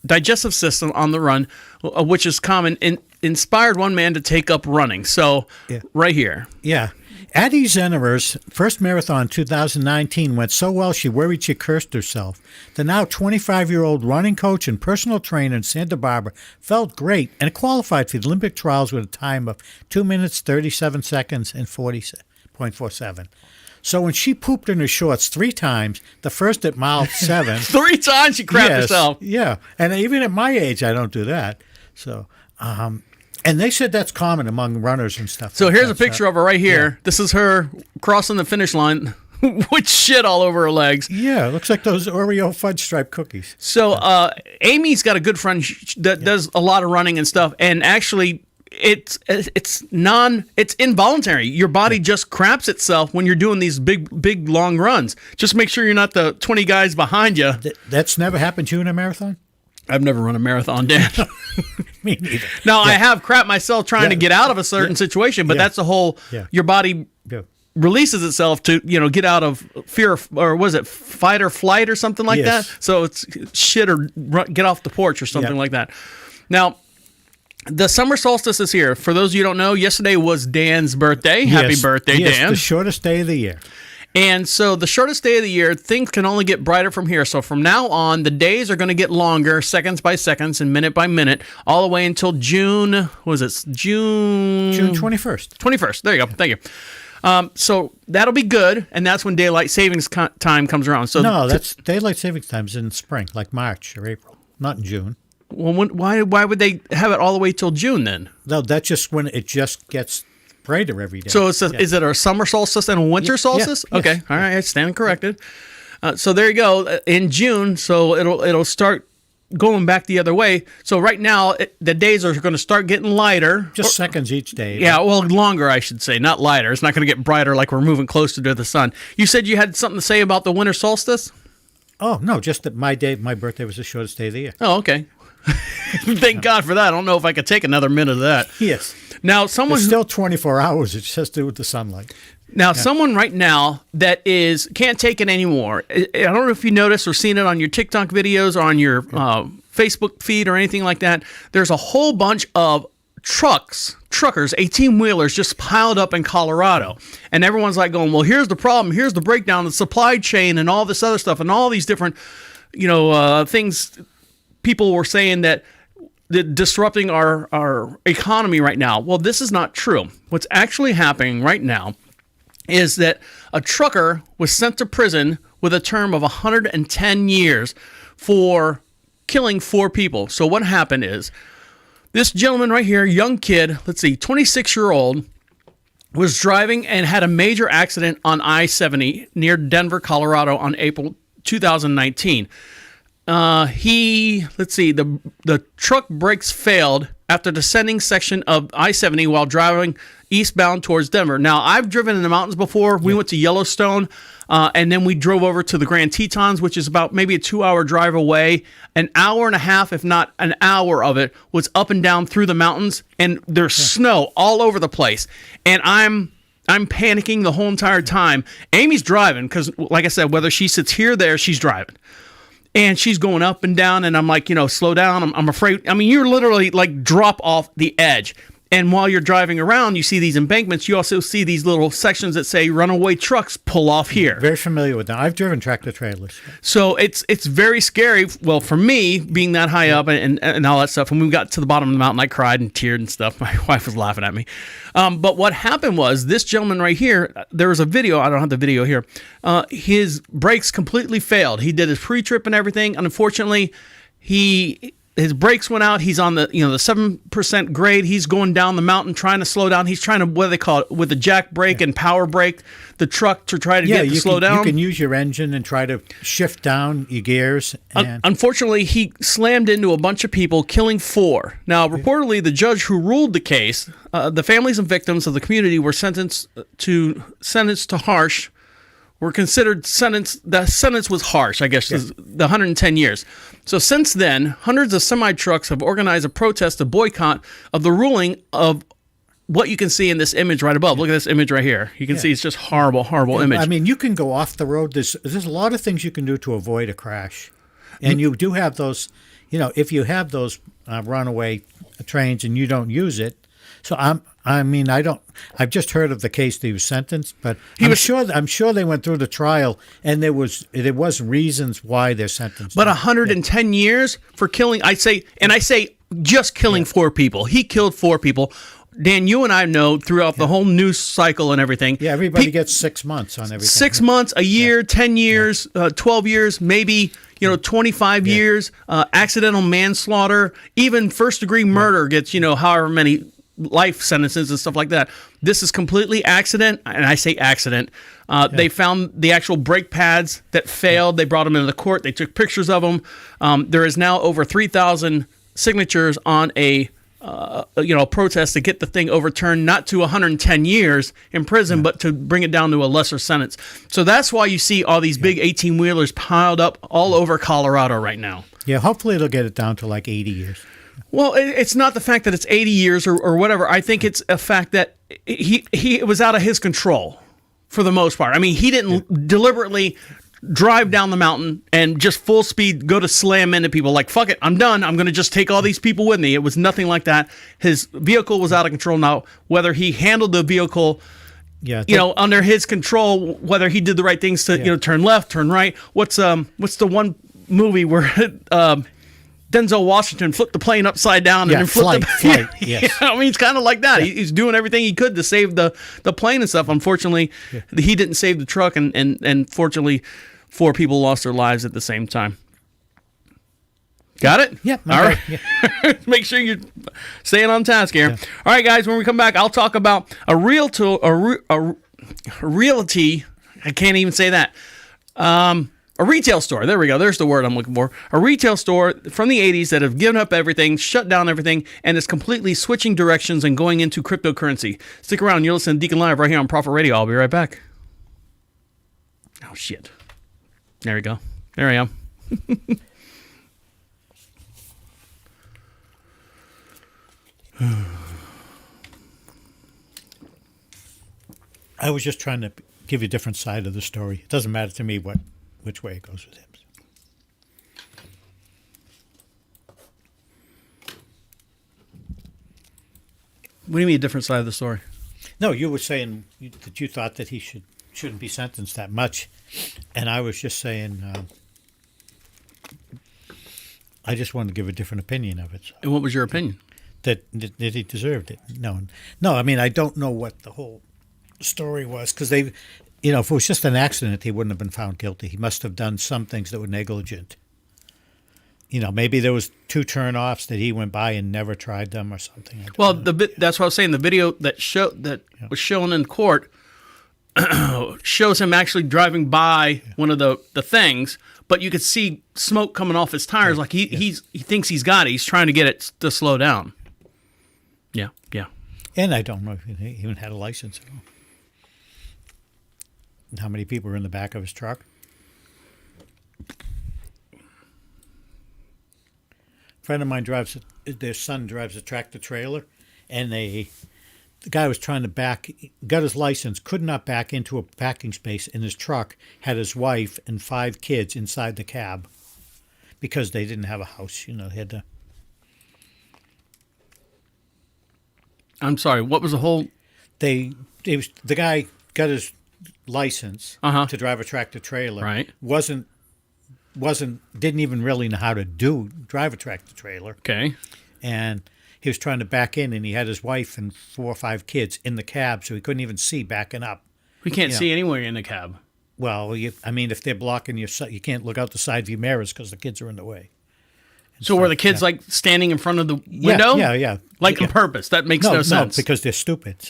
digestive system on the run, which is common, inspired one man to take up running. So, right here. Yeah. Addie Zennerer's first marathon in 2019 went so well she worried she cursed herself. The now 25-year-old running coach and personal trainer in Santa Barbara felt great and qualified for the Olympic trials with a time of 2 minutes, 37 seconds, and 40.47. So when she pooped in her shorts 3 times, the first at mile 7. 3 times she crapped herself. Yeah. And even at my age, I don't do that. So, and they said that's common among runners and stuff. So here's a picture of her right here. Yeah. This is her crossing the finish line with shit all over her legs. Yeah, it looks like those Oreo fudge stripe cookies. So Amy's got a good friend that does a lot of running and stuff, and actually it's involuntary. Your body just craps itself when you're doing these big long runs. Just make sure you're not the 20 guys behind you. That's never happened to you in a marathon? I've never run a marathon, Dan. Me neither. Now, I have crapped myself trying to get out of a certain situation, but that's the whole, your body releases itself to, get out of fear, or was it fight or flight or something like that? So it's shit or get off the porch or something like that. Now, the summer solstice is here. For those of you who don't know, yesterday was Dan's birthday. Happy birthday, Dan. Yes, the shortest day of the year. And so the shortest day of the year, things can only get brighter from here. So from now on, the days are going to get longer, seconds by seconds and minute by minute, all the way until June. What was it? June 21st. 21st. There you go. Thank you. So that'll be good, and that's when daylight savings time comes around. So No, that's daylight savings time's in spring, like March or April, not in June. well, why would they have it all the way till June then? No, that's just when it just gets brighter every day. So is it a summer solstice and a winter solstice? yes. Okay, all right, I stand corrected. So there you go. In June, so it'll start going back the other way. So right now, the days are going to start getting lighter. Just seconds each day. Yeah, well, longer, I should say, not lighter. It's not going to get brighter like we're moving closer to the sun. You said you had something to say about the winter solstice? Oh, no, just that my birthday was the shortest day of the year. Oh, okay. Thank God for that. I don't know if I could take another minute of that. Yes. Now, someone It's still 24 hours. It just has to do with the sunlight. Now, someone right now that can't take it anymore. I don't know if you noticed or seen it on your TikTok videos or on your Facebook feed or anything like that. There's a whole bunch of truckers, 18-wheelers just piled up in Colorado. And everyone's like going, well, here's the problem. Here's the breakdown, the supply chain and all this other stuff and all these different, things people were saying that disrupting our economy right now. Well, this is not true. What's actually happening right now is that a trucker was sent to prison with a term of 110 years for killing 4 people. So what happened is this gentleman right here, young kid, 26-year-old, was driving and had a major accident on I-70 near Denver, Colorado on April 2019. The truck brakes failed after descending section of I-70 while driving eastbound towards Denver. Now, I've driven in the mountains before. We went to Yellowstone, and then we drove over to the Grand Tetons, which is about maybe a 2-hour drive away. An hour and a half, if not an hour of it, was up and down through the mountains, and there's snow all over the place. And I'm panicking the whole entire time. Amy's driving because, like I said, whether she sits here or there, she's driving. And she's going up and down, and I'm like, slow down. I'm afraid. I mean, you're literally like drop off the edge. And while you're driving around, you see these embankments. You also see these little sections that say runaway trucks pull off here. Very familiar with that. I've driven tractor trailers. So it's very scary. Well, for me, being that high up and all that stuff, when we got to the bottom of the mountain, I cried and teared and stuff. My wife was laughing at me. But what happened was this gentleman right here, there was a video. I don't have the video here. His brakes completely failed. He did his pre-trip and everything. And unfortunately, his brakes went out. He's on the 7% grade. He's going down the mountain trying to slow down. He's trying to, what do they call it, with the jack brake and power brake the truck to try to get to slow down. You can use your engine and try to shift down your gears. Unfortunately, he slammed into a bunch of people, killing 4. Now, reportedly, the judge who ruled the case, the families and victims of the community were sentenced to harsh. Were considered the sentence was harsh, I guess, the 110 years. So since then, hundreds of semi-trucks have organized a protest, a boycott of the ruling of what you can see in this image right above. Look at this image right here. You can see it's just horrible image. I mean, you can go off the road. There's a lot of things you can do to avoid a crash. And you do have those, if you have those runaway trains and you don't use it. So I've just heard of the case that he was sentenced, but I'm sure they went through the trial and there was reasons why they're sentenced. But 110 years for killing, I say just killing 4 people. He killed 4 people. Dan, you and I know throughout the whole news cycle and everything. Yeah, everybody gets 6 months on everything. 6 months, a year, 10 years, 12 years, maybe 25 years. Accidental manslaughter, even first-degree murder gets however many life sentences and stuff like that. This is completely accident, and I say accident. They found the actual brake pads that failed. They brought them into the court. They took pictures of them. There is now over 3,000 signatures on a protest to get the thing overturned, not to 110 years in prison, but to bring it down to a lesser sentence. So that's why you see all these big 18-wheelers piled up all over Colorado right now. Yeah, hopefully it'll get it down to like 80 years. Well, it's not the fact that it's 80 years or whatever. I think it's a fact that he was out of his control for the most part. I mean, he didn't deliberately drive down the mountain and just full speed go to slam into people like, fuck it, I'm done. I'm going to just take all these people with me. It was nothing like that. His vehicle was out of control. Now, whether he handled the vehicle Yeah, under his control, whether he did the right things to, turn left, turn right. What's the one movie where Denzel Washington flipped the plane upside down and then flipped flight. Yes. I mean, it's kind of like that. He's doing everything he could to save the plane and stuff. Unfortunately, he didn't save the truck, and fortunately, 4 people lost their lives at the same time. Got it? Yeah. All right. Yeah. Make sure you're staying on task here. Yeah. All right, guys. When we come back, I'll talk about a realty. I can't even say that. A retail store. There we go. There's the word I'm looking for. A retail store from the 80s that have given up everything, shut down everything, and is completely switching directions and going into cryptocurrency. Stick around. You're listening to Deacon Live right here on Prophet Radio. I'll be right back. Oh, shit. There we go. There I am. I was just trying to give you a different side of the story. It doesn't matter to me which way it goes with him. What do you mean a different side of the story? No, you were saying that you thought that he shouldn't be sentenced that much, and I was just saying I just wanted to give a different opinion of it. So. And what was your opinion? That he deserved it. No. I mean, I don't know what the whole story was because they, if it was just an accident, he wouldn't have been found guilty. He must have done some things that were negligent. Maybe there was 2 turnoffs that he went by and never tried them or something. Well, that's what I was saying. The video that was shown in court shows him actually driving by one of the things, but you could see smoke coming off his tires. Like he thinks he's got it. He's trying to get it to slow down. Yeah. And I don't know if he even had a license at all. And how many people were in the back of his truck? A friend of mine their son drives a tractor trailer, and the guy was trying to got his license, could not back into a parking space in his truck, had his wife and 5 kids inside the cab because they didn't have a house. They had to. I'm sorry, what was the whole... The guy got his license to drive a tractor trailer. Right. Didn't even really know how to drive a tractor trailer. Okay. And he was trying to back in, and he had his wife and 4 or 5 kids in the cab, so he couldn't even see backing up. We can't see anywhere in the cab. Well, if they're blocking you can't look out the side view mirrors because the kids are in the way. So were the kids like standing in front of the window? Yeah. Like on purpose? That makes no sense. No, because they're stupid.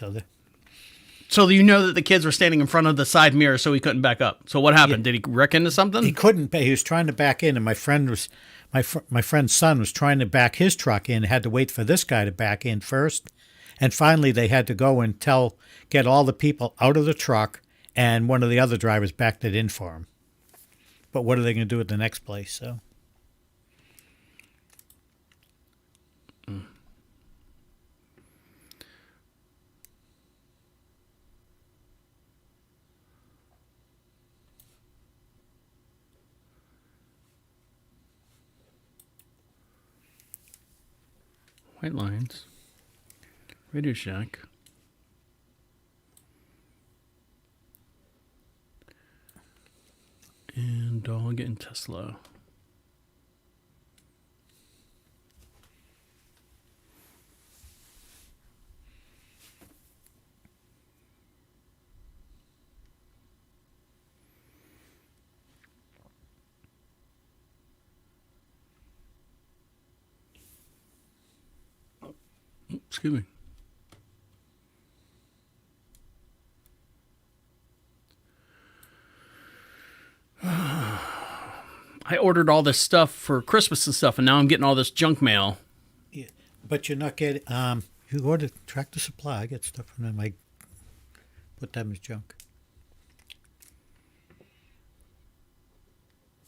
So you know that the kids were standing in front of the side mirror, so he couldn't back up. So what happened? Did he wreck into something? He couldn't. He was trying to back in, and my friend's son was trying to back his truck in. Had to wait for this guy to back in first, and finally they had to go and get all the people out of the truck, and one of the other drivers backed it in for him. But what are they going to do at the next place? So. White lines. Radio Shack. And dog and Tesla. Excuse me. I ordered all this stuff for Christmas and stuff, and now I'm getting all this junk mail. Yeah, but you're not getting. You go to Tractor Supply. I get stuff from them. I put them as junk.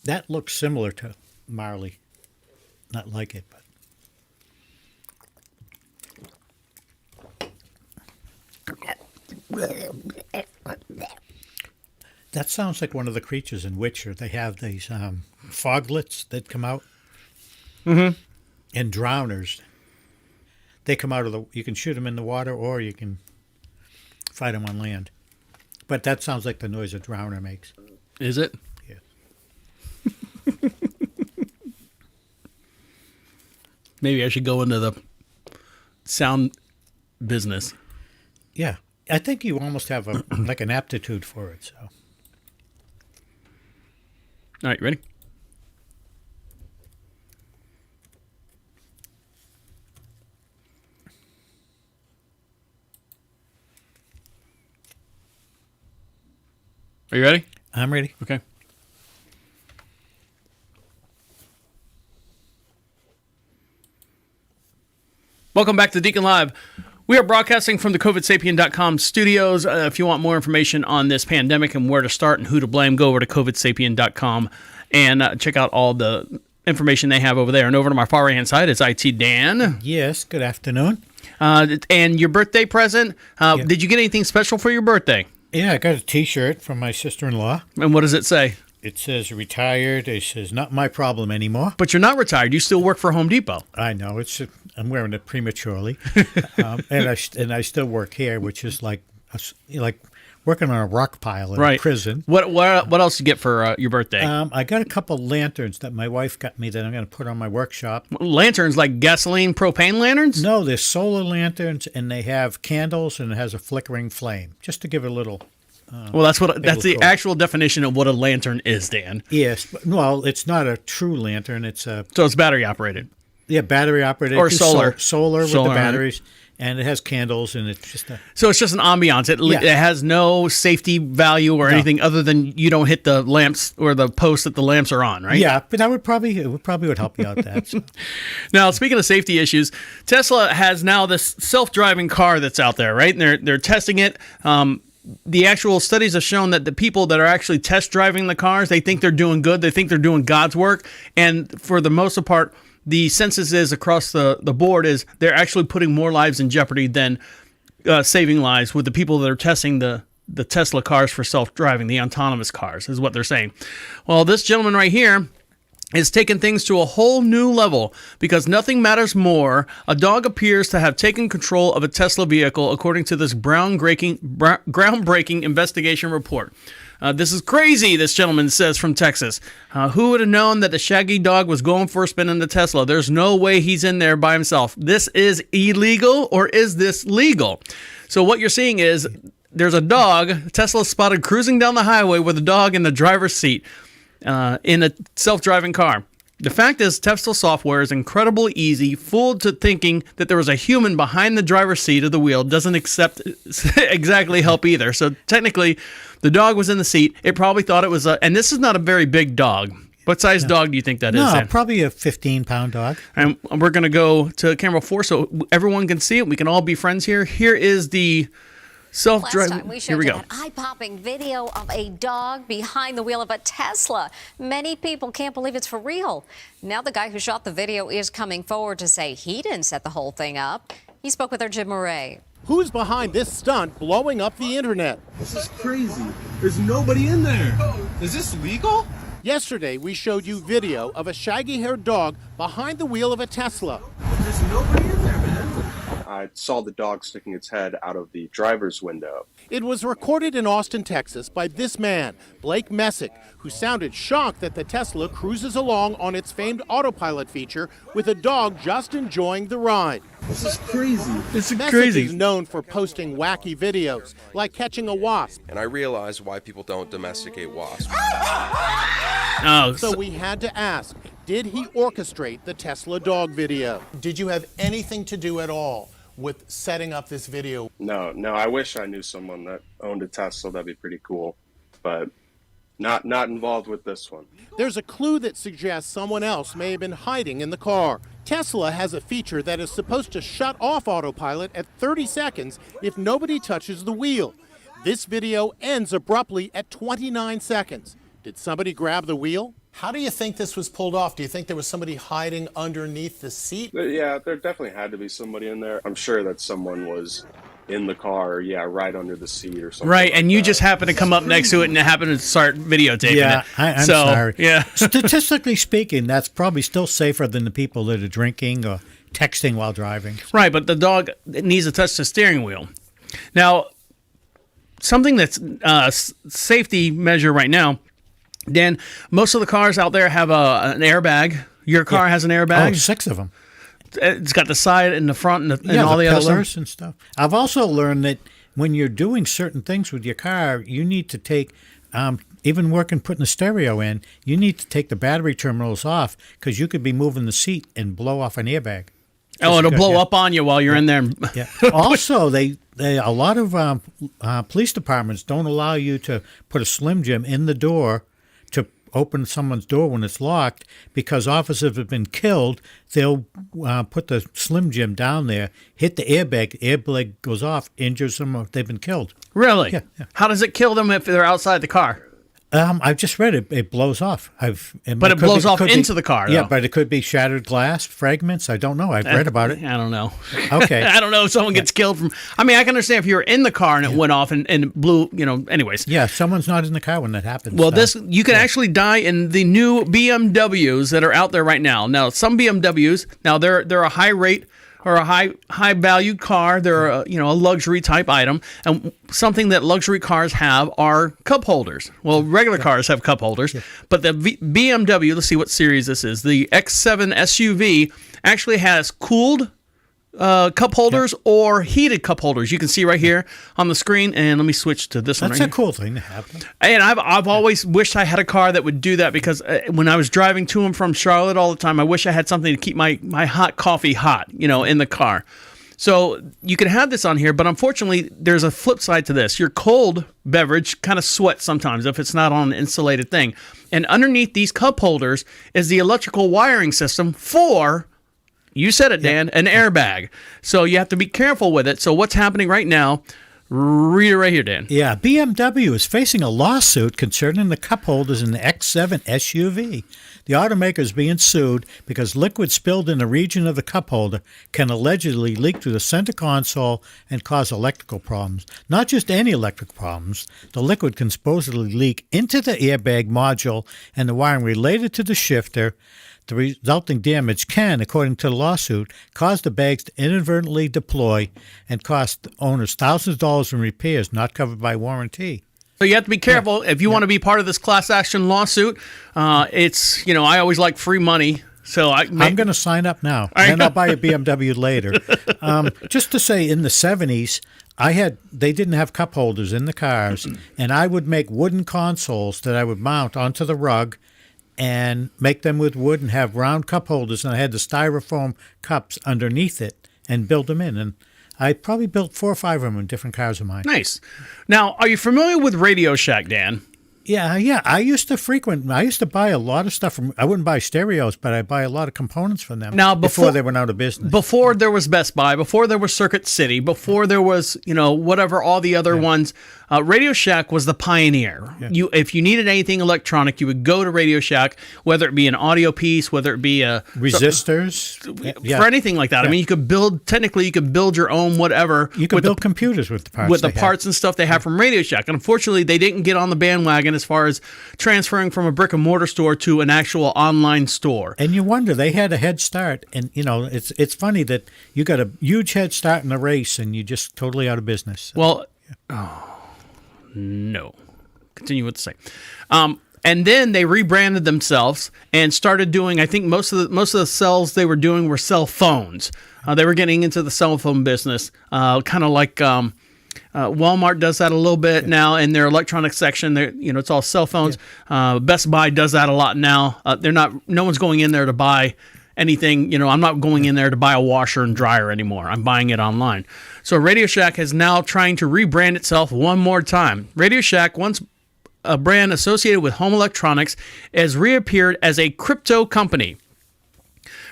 That looks similar to Marley. Not like it, but. That sounds like one of the creatures in Witcher. They have these foglets that come out. Mm-hmm. And drowners. They come out of you can shoot them in the water or you can fight them on land. But that sounds like the noise a drowner makes. Is it? Yeah. Maybe I should go into the sound business. Yeah. I think you almost have like an aptitude for it. So. All right, ready? Are you ready? I'm ready. Okay. Welcome back to Deacon Live. We are broadcasting from the COVIDSapien.com studios. If you want more information on this pandemic and where to start and who to blame, go over to COVIDSapien.com and check out all the information they have over there. And over to my far right-hand side, it's IT Dan. Yes, good afternoon. And your birthday present, did you get anything special for your birthday? Yeah, I got a T-shirt from my sister-in-law. And what does it say? It says retired. It says not my problem anymore. But you're not retired. You still work for Home Depot. I know. I'm wearing it prematurely, and I still work here, which is like working on a rock pile in a prison. What else did you get for your birthday? I got a couple lanterns that my wife got me that I'm going to put on my workshop. Lanterns like gasoline propane lanterns? No, they're solar lanterns, and they have candles, and it has a flickering flame, just to give it a little. Well, that's the actual definition of what a lantern is, Dan. Yes, well, it's not a true lantern. So it's battery operated. Yeah, battery operated or solar. Solar with the batteries, and it has candles, and it's just so it's just an ambiance. It has no safety value or anything other than you don't hit the lamps or the post that the lamps are on, right? Yeah, but it probably would help you out that. So. Now, speaking of safety issues, Tesla has now this self-driving car that's out there, right? And they're testing it. The actual studies have shown that the people that are actually test driving the cars, they think they're doing good. They think they're doing God's work. And for the most part, the census is across the board is they're actually putting more lives in jeopardy than saving lives with the people that are testing the Tesla cars for self-driving, the autonomous cars, is what they're saying. Well, this gentleman right here is taking things to a whole new level because nothing matters more. A dog appears to have taken control of a Tesla vehicle, according to this groundbreaking investigation report. This is crazy, this gentleman says from Texas. Who would have known that the shaggy dog was going for a spin in the Tesla? There's no way he's in there by himself. This is illegal, or is this legal? So what you're seeing is there's a dog, Tesla spotted cruising down the highway with a dog in the driver's seat. In a self-driving car. The fact is, Tesla software is incredibly easy. Fooled to thinking that there was a human behind the driver's seat of the wheel doesn't exactly help either. So technically, the dog was in the seat. It probably thought it was and this is not a very big dog. What size dog do you think that is? No, probably a 15-pound dog. And we're going to go to camera 4 so everyone can see it. We can all be friends here. Here is the self-driving. Last time we showed you that eye-popping video of a dog behind the wheel of a Tesla. Many people can't believe it's for real. Now the guy who shot the video is coming forward to say he didn't set the whole thing up. He spoke with our Jim Murray. Who's behind this stunt blowing up the internet? This is crazy. There's nobody in there. Is this legal? Yesterday, we showed you video of a shaggy-haired dog behind the wheel of a Tesla. There's nobody in there, man. I saw the dog sticking its head out of the driver's window. It was recorded in Austin, Texas by this man, Blake Messick, who sounded shocked that the Tesla cruises along on its famed autopilot feature with a dog just enjoying the ride. This is crazy. This is Messick crazy. is known for posting wacky videos, like catching a wasp. And I realized why people don't domesticate wasps. So we had to ask, did he orchestrate the Tesla dog video? Did you have anything to do at all with setting up this video? No, I wish I knew someone that owned a Tesla. That'd be pretty cool. But not involved with this one. There's a clue that suggests someone else may have been hiding in the car. Tesla has a feature that is supposed to shut off autopilot at 30 seconds if nobody touches the wheel. This video ends abruptly at 29 seconds. Did somebody grab the wheel? How do you think this was pulled off? Do you think there was somebody hiding underneath the seat? Yeah, there definitely had to be somebody in there. I'm sure that someone was in the car, right under the seat or something. Right, like and you that. just happen to come up next to it and happen to start videotaping Yeah, it. I'm sorry. Yeah. Statistically speaking, that's probably still safer than the people that are drinking or texting while driving. Right, but the dog needs to touch the steering wheel. Now, something that's safety measure right now, Dan, most of the cars out there have an airbag. Your car has an airbag? Oh, 6 of them. It's got the side and the front and, Yeah, all the other pillars stuff. and stuff. I've also learned that when you're doing certain things with your car, you need to take, even working putting the stereo in, you need to take the battery terminals off because you could be moving the seat and blow off an airbag. Oh, it'll blow up on you while you're in there. Yeah. Also, they a lot of police departments don't allow you to put a Slim Jim in the door to open someone's door when it's locked because officers have been killed. They'll put the Slim Jim down there, hit the airbag goes off, injures them, or they've been killed. Really? Yeah. How does it kill them if they're outside the car? I've just read it. It blows off. But it blows off into the car, Yeah, though. but it could be shattered glass fragments. I don't know. I've read about it. I don't know. Okay. I don't know if someone gets killed from. I mean, I can understand if you were in the car and it went off and it blew. Anyways. Yeah, someone's not in the car when that happens. Well, you can actually die in the new BMWs that are out there right now. Now, some BMWs, they're a high rate or a high valued car. They're a luxury type item, and something that luxury cars have are cup holders. Well, regular cars have cup holders, but the BMW, let's see what series this is. The X7 SUV actually has cooled cup holders or heated cup holders. You can see right here on the screen, and let me switch to this one. That's right a here. cool thing to have. And I've always wished I had a car that would do that because when I was driving to and from Charlotte all the time, I wish I had something to keep my hot coffee hot, in the car. So you can have this on here, but unfortunately, there's a flip side to this. Your cold beverage kind of sweats sometimes if it's not on an insulated thing. And underneath these cup holders is the electrical wiring system for, you said it, Dan, an airbag. So you have to be careful with it. So what's happening right now? Read it right here, Dan. Yeah, BMW is facing a lawsuit concerning the cup holders in the X7 SUV. The automaker is being sued because liquid spilled in the region of the cup holder can allegedly leak through the center console and cause electrical problems. Not just any electrical problems. The liquid can supposedly leak into the airbag module and the wiring related to the shifter. The resulting damage can, according to the lawsuit, cause the bags to inadvertently deploy and cost owners thousands of dollars in repairs not covered by warranty. So you have to be careful if you want to be part of this class action lawsuit. It's, I always like free money. So I'm going to sign up now, and then I'll buy a BMW later. Just to say, in the 70s, they didn't have cup holders in the cars, and I would make wooden consoles that I would mount onto the rug and make them with wood and have round cup holders, and I had the styrofoam cups underneath it and build them in. And I probably built 4 or 5 of them in different cars of mine. Nice. Now, are you familiar with Radio Shack, Dan? Yeah. I used to buy a lot of stuff from, I wouldn't buy stereos, but I buy a lot of components from them before they went out of business. Before there was Best Buy, before there was Circuit City, before there was, whatever, all the other ones, Radio Shack was the pioneer. Yeah. If you needed anything electronic, you would go to Radio Shack, whether it be an audio piece, whether it be resistors, for anything like that. Yeah. I mean, you could build your own whatever. You could build computers with the parts. With the parts and stuff they have from Radio Shack. And unfortunately, they didn't get on the bandwagon as far as transferring from a brick and mortar store to an actual online store. And you wonder, they had a head start. And, it's funny that you got a huge head start in the race and you're just totally out of business. Well, no. Continue with the same. And then they rebranded themselves and started doing, I think most of the cells they were doing were cell phones. They were getting into the cell phone business, kind of like Walmart does that a little bit now in their electronics section. It's all cell phones. Yeah. Best Buy does that a lot now. No one's going in there to buy anything. I'm not going in there to buy a washer and dryer anymore. I'm buying it online. So Radio Shack is now trying to rebrand itself one more time. Radio Shack, once a brand associated with home electronics, has reappeared as a crypto company.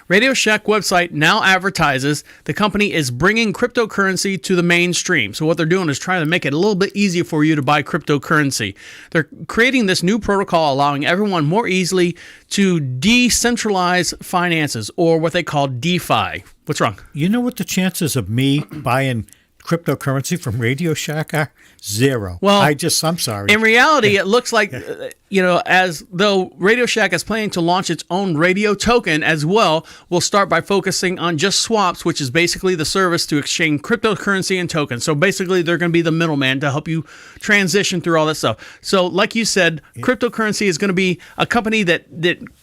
Radio Shack website now advertises the company is bringing cryptocurrency to the mainstream. So what they're doing is trying to make it a little bit easier for you to buy cryptocurrency. They're creating this new protocol allowing everyone more easily to decentralize finances, or what they call DeFi. What's wrong? You know what the chances of me buying cryptocurrency from Radio Shack are? Zero. Well, I'm sorry. In reality, it looks like, as though Radio Shack is planning to launch its own radio token as well. We'll start by focusing on just swaps, which is basically the service to exchange cryptocurrency and tokens. So basically, they're going to be the middleman to help you transition through all that stuff. So like you said, cryptocurrency is going to be a company that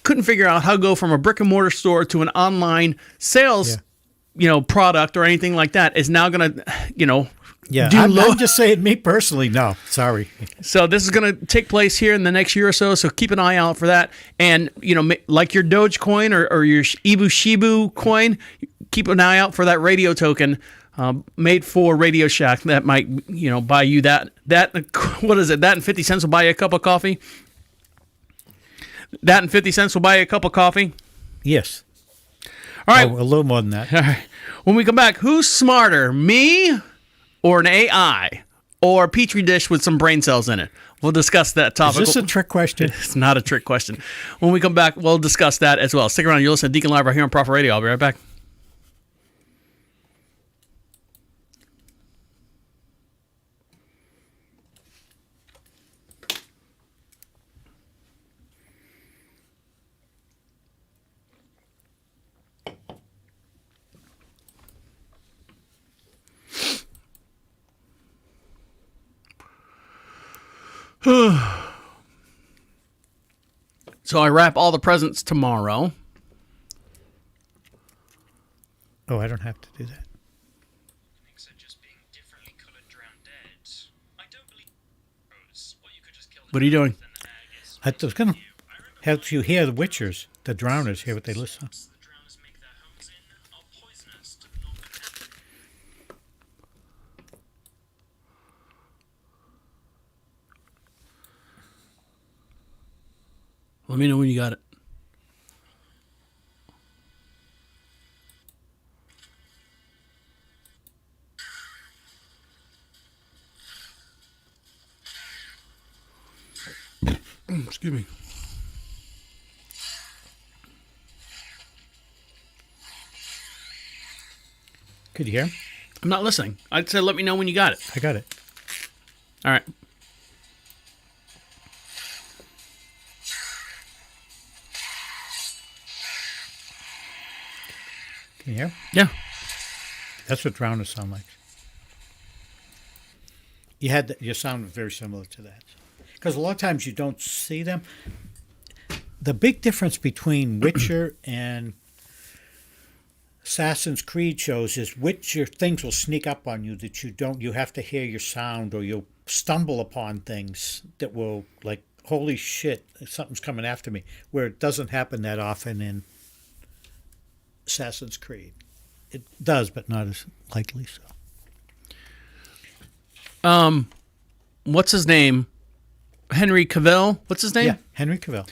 couldn't figure out how to go from a brick and mortar store to an online sales, product or anything like that, is now going to, I'm just saying, me personally, no, sorry. So this is going to take place here in the next year or so. So keep an eye out for that. And, like your Dogecoin or your Ibu Shibu coin, keep an eye out for that radio token made for Radio Shack that might, buy you that, what is it? That and 50 cents will buy you a cup of coffee. That and 50 cents will buy you a cup of coffee. Yes. All right. Oh, a little more than that. All right. When we come back, who's smarter, me or an AI or a petri dish with some brain cells in it? We'll discuss that topic. Is this a trick question? It's not a trick question. When we come back, we'll discuss that as well. Stick around. You're listening to Deacon Live right here on Prophet Radio. I'll be right back. So I wrap all the presents tomorrow. Oh, I don't have to do that. What are you doing? I was going to have you hear the Witchers, the Drowners, hear what they listen. Let me know when you got it. Excuse me. Could you hear him? I'm not listening. I said let me know when you got it. I got it. All right. Can you hear? Yeah. That's what Drowners sound like. Your sound was very similar to that. Because a lot of times you don't see them. The big difference between Witcher and Assassin's Creed shows is Witcher things will sneak up on you that you have to hear your sound, or you'll stumble upon things that will, like, holy shit, something's coming after me, where it doesn't happen that often in Assassin's Creed. It does, but not as likely so. What's his name? Henry Cavill. What's his name? Yeah, Henry Cavill.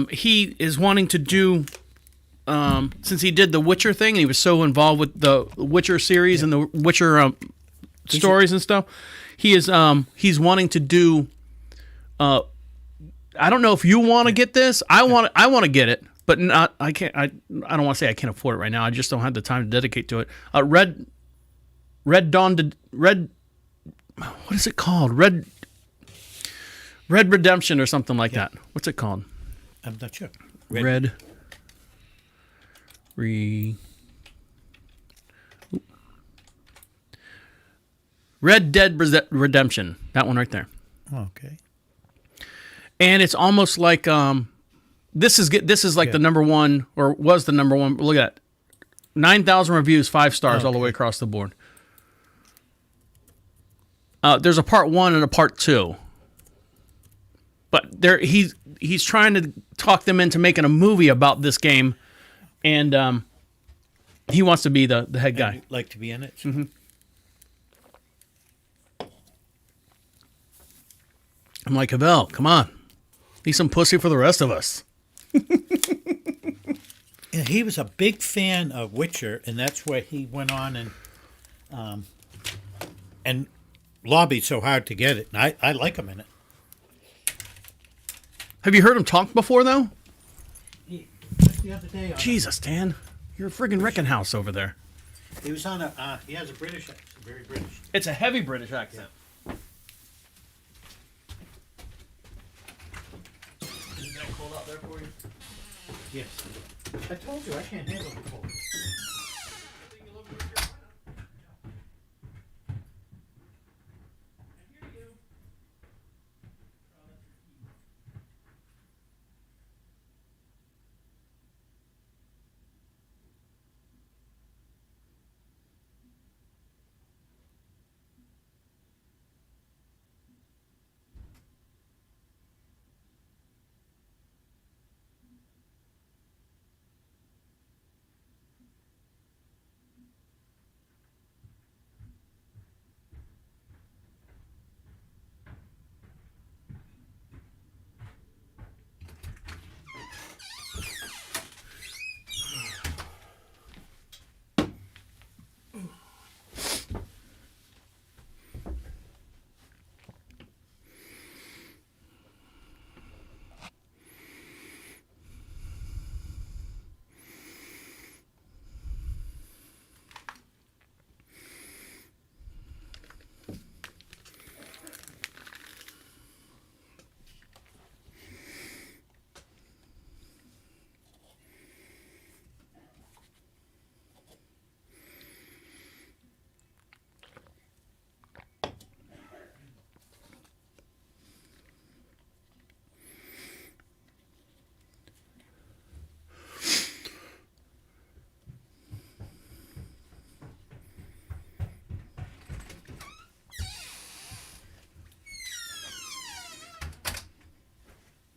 He is wanting to do, since he did the Witcher thing, and he was so involved with the Witcher series and the Witcher stories and stuff. He's wanting to do. I don't know if you want to get this. I want to get it, but not. I can't. I don't want to say I can't afford it right now. I just don't have the time to dedicate to it. Red Dawn. What is it called? Red Redemption or something like that. What's it called? I'm not sure. Red Dead Redemption. That one right there. Okay. And it's almost like this is like the number one, or was the number one. Look at that. 9,000 reviews, 5 stars all the way across the board. There's a part 1 and a part 2. But he's trying to talk them into making a movie about this game, and he wants to be the head guy. You'd like to be in it? Mm-hmm. I'm like, Cavell, come on. Be some pussy for the rest of us. And he was a big fan of Witcher, and that's why he went on and lobbied so hard to get it. And I like him in it. Have you heard him talk before, though? Just the other day. Jesus, Dan. You're a friggin' wrecking house over there. He was on he has a British accent. Very British. It's a heavy British accent. Is that cold out there for you? Yes. I told you I can't handle the cold.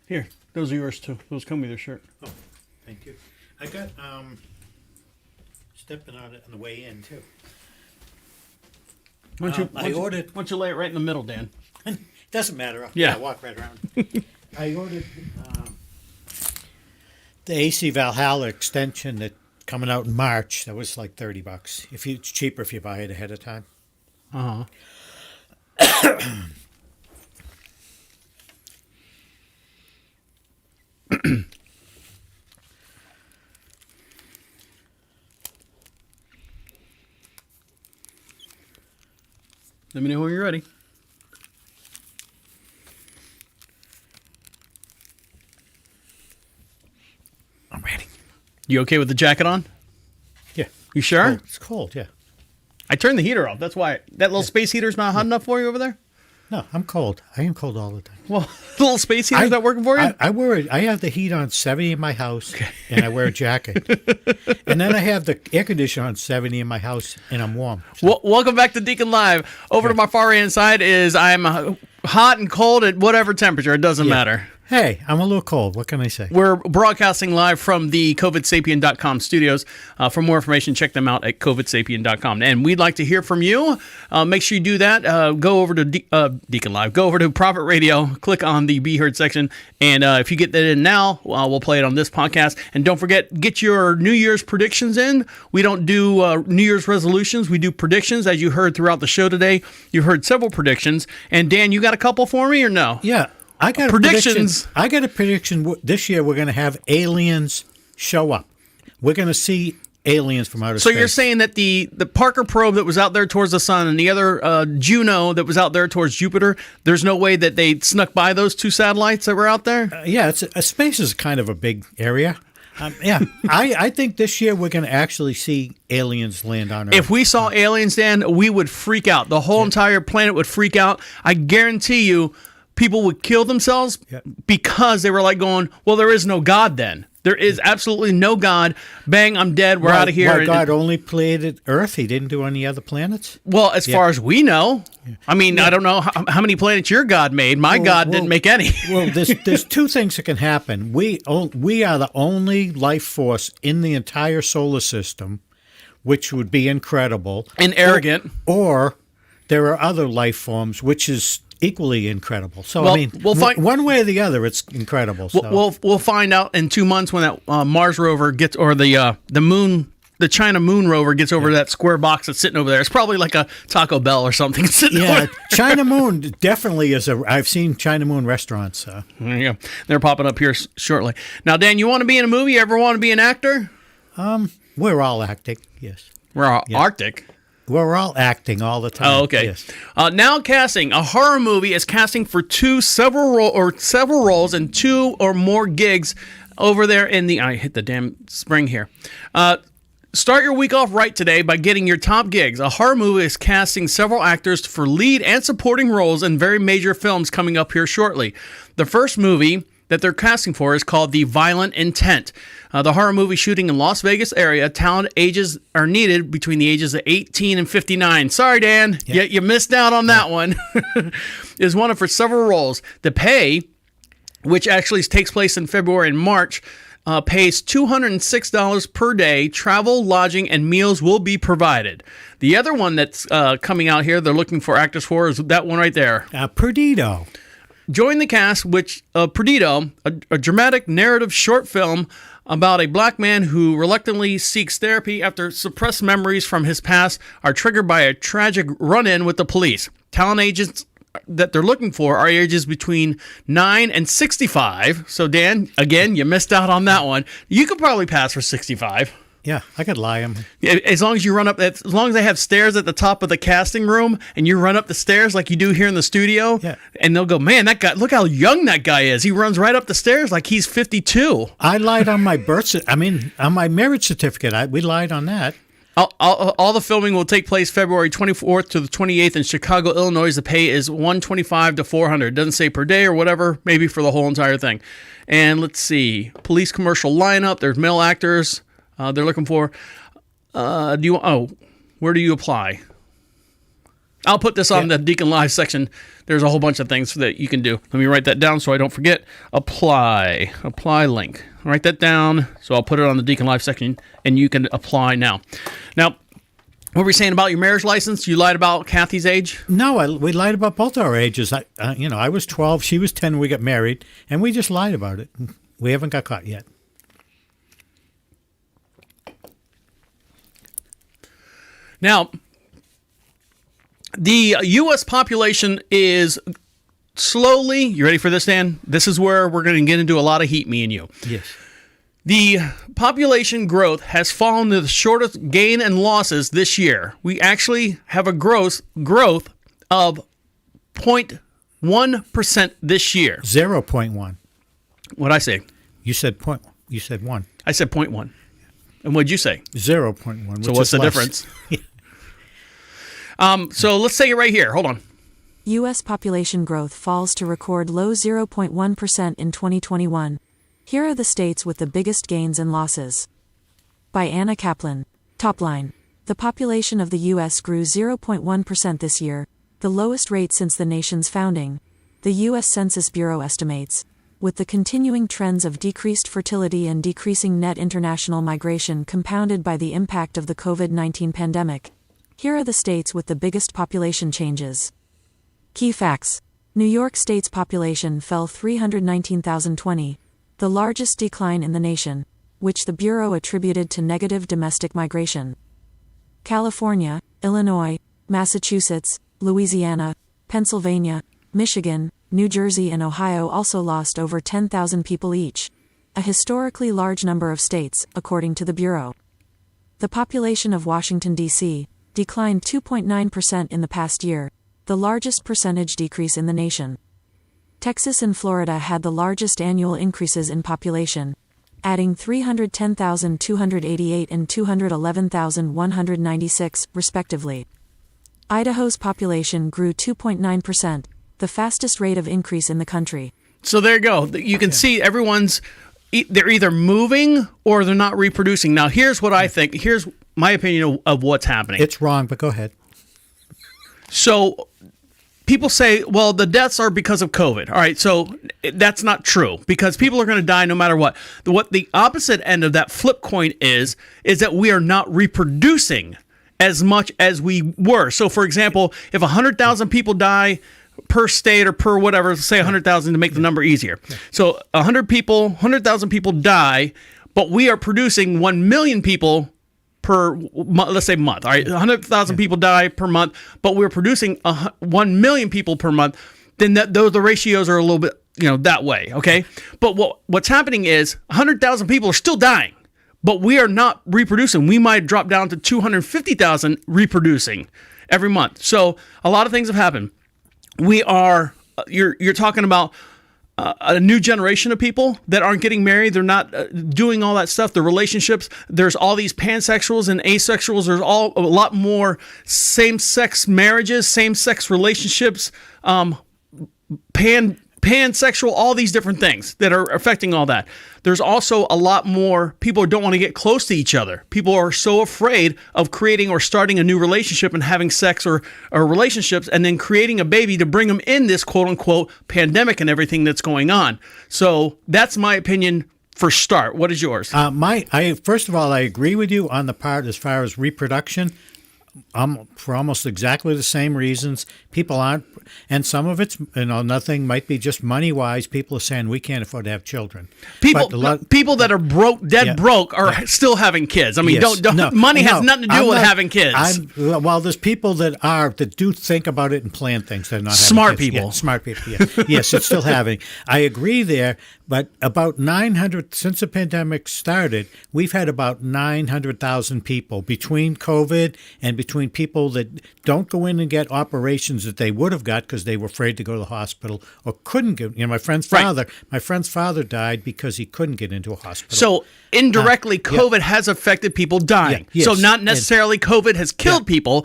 Here, those are yours too. Those come with your shirt. Oh, thank you. I got stepping on it on the way in too. Why don't I ordered. Why don't you lay it right in the middle, Dan? Doesn't matter. Yeah. I'll walk right around. I ordered the AC Valhalla extension that coming out in March. That was like $30. It's cheaper if you buy it ahead of time. Uh huh. Let me know when you're ready. I'm ready. You okay with the jacket on? Yeah. You sure? Oh, it's cold. Yeah. I turned the heater off. That's why. That little space heater's not hot enough for you over there? No, I'm cold. I am cold all the time. Well, the little space heater's not working for you? I wear it. I have the heat on 70 in my house, and I wear a jacket. And then I have the air conditioner on 70 in my house, and I'm warm. So. Well, welcome back to Deacon Live. Over to my far right hand side is I'm hot and cold at whatever temperature. It doesn't matter. Hey, I'm a little cold. What can I say? We're broadcasting live from the COVIDSapien.com studios. For more information, check them out at COVIDSapien.com. And we'd like to hear from you. Make sure you do that. Go over to Deacon Live. Go over to Prophet Radio. Click on the Be Heard section. And if you get that in now, we'll play it on this podcast. And don't forget, get your New Year's predictions in. We don't do New Year's resolutions. We do predictions, as you heard throughout the show today. You heard several predictions. And Dan, you got a couple for me or no? Yeah. I got predictions. I got a prediction. This year we're going to have aliens show up. We're going to see aliens from outer space. So you're saying that the Parker probe that was out there towards the sun and the other Juno that was out there towards Jupiter, there's no way that they snuck by those two satellites that were out there? Yeah, space is kind of a big area. Yeah, I think this year we're going to actually see aliens land on Earth. If we saw aliens, Dan, we would freak out. The whole entire planet would freak out. I guarantee you people would kill themselves because they were like going, well, there is no God then. There is absolutely no God. Bang, I'm dead. We're out of here. Why God only created Earth? He didn't do any other planets? Well, as far as we know. I mean, I don't know how many planets your God made. My God didn't make any. Well, there's two things that can happen. We are the only life force in the entire solar system, which would be incredible. And arrogant. Or there are other life forms, which is equally incredible. So well, I mean, one way or the other, it's incredible. So. We'll find out in 2 months when that Mars rover gets, or the moon, the China moon rover gets over to that square box that's sitting over there. It's probably like a Taco Bell or something. Yeah, China Moon definitely is I've seen China Moon restaurants. There you go. They're popping up here shortly. Now, Dan, you want to be in a movie? You ever want to be an actor? We're all acting. Yes. We're all Arctic. We're all acting all the time. Oh, okay. Yes. Now casting. A horror movie is casting for several roles and 2 or more gigs over there in the... I hit the damn spring here. Start your week off right today by getting your top gigs. A horror movie is casting several actors for lead and supporting roles in very major films coming up here shortly. The first movie that they're casting for is called The Violent Intent. The horror movie shooting in Las Vegas area, talent ages are needed between the ages of 18 and 59. Sorry, Dan, you missed out on that one. Is wanted for several roles. The pay, which actually takes place in February and March, pays $206 per day. Travel, lodging, and meals will be provided. The other one that's coming out here, they're looking for actors for, is that one right there. Perdido. Join the cast, which Perdido, a dramatic narrative short film about a black man who reluctantly seeks therapy after suppressed memories from his past are triggered by a tragic run-in with the police. Talent agents that they're looking for are ages between 9 and 65. So, Dan, again, you missed out on that one. You could probably pass for 65. Yeah, I could lie him. As long as you run up, as long as they have stairs at the top of the casting room and you run up the stairs like you do here in the studio, and they'll go, man, that guy, look how young that guy is. He runs right up the stairs like he's 52. I lied on my on my marriage certificate. We lied on that. All the filming will take place February 24th to the 28th in Chicago, Illinois. The pay is $125 to $400. It doesn't say per day or whatever, maybe for the whole entire thing. And let's see, police commercial lineup. There's male actors. They're looking for. Where do you apply? I'll put this on the DeaconLive section. There's a whole bunch of things that you can do. Let me write that down so I don't forget. Apply link. Write that down. So I'll put it on the DeaconLive section, and you can apply now. Now, what were we saying about your marriage license? You lied about Kathy's age? No, we lied about both our ages. I was 12, she was 10 when we got married, and we just lied about it. We haven't got caught yet. Now, the U.S. population is slowly, you ready for this, Dan? This is where we're going to get into a lot of heat, me and you. Yes. The population growth has fallen to the shortest gain and losses this year. We actually have a growth of 0.1% this year. 0.1. What'd I say? You said 1. I said 0.1. And what'd you say? 0.1. So what's the difference? So let's take it right here. Hold on. U.S. population growth falls to record low 0.1% in 2021. Here are the states with the biggest gains and losses. By Anna Kaplan. Top line. The population of the U.S. grew 0.1% this year, the lowest rate since the nation's founding, the U.S. Census Bureau estimates. With the continuing trends of decreased fertility and decreasing net international migration compounded by the impact of the COVID-19 pandemic. Here are the states with the biggest population changes. Key facts. New York State's population fell 319,020, the largest decline in the nation, which the Bureau attributed to negative domestic migration. California, Illinois, Massachusetts, Louisiana, Pennsylvania, Michigan, New Jersey and Ohio also lost over 10,000 people each, a historically large number of states, according to the Bureau. The population of Washington, D.C., declined 2.9% in the past year, the largest percentage decrease in the nation. Texas and Florida had the largest annual increases in population, adding 310,288 and 211,196, respectively. Idaho's population grew 2.9%, the fastest rate of increase in the country. So there you go. You can see they're either moving or they're not reproducing. Now, here's what I think. Here's my opinion of what's happening. It's wrong, but go ahead. So people say, well, the deaths are because of COVID. All right, so that's not true because people are going to die no matter what. What the opposite end of that flip coin is that we are not reproducing as much as we were. So, for example, if 100,000 people die per state or per whatever, say 100,000 to make the number easier. So 100,000 people die, but we are producing 1 million people per, let's say, month. All right, 100,000 people die per month, but we're producing 1 million people per month. Then the ratios are a little bit, that way. Okay, but what's happening is 100,000 people are still dying, but we are not reproducing. We might drop down to 250,000 reproducing every month. So a lot of things have happened. We are, you're talking about a new generation of people that aren't getting married. They're not doing all that stuff. The relationships, there's all these pansexuals and asexuals. There's a lot more same-sex marriages, same-sex relationships, pansexual, all these different things that are affecting all that. There's also a lot more people who don't want to get close to each other. People are so afraid of creating or starting a new relationship and having sex or relationships and then creating a baby to bring them in this quote unquote pandemic and everything that's going on. So that's my opinion for start. What is yours? First of all, I agree with you on the part as far as reproduction. For almost exactly the same reasons. People aren't, and some of it's, nothing might be just money-wise. People are saying we can't afford to have children. People that are broke are still having kids. I mean, money has nothing to do with having kids. There's people that do think about it and plan things. They're not smart having kids. people. Yeah, smart people. Yeah. Yes, it's still having. I agree there, but about 900 since the pandemic started, we've had about 900,000 people between COVID and between people that don't go in and get operations that they would have got because they were afraid to go to the hospital or couldn't get. My friend's father died because he couldn't get into a hospital. So indirectly, COVID has affected people dying. Yes, so not necessarily COVID has killed people.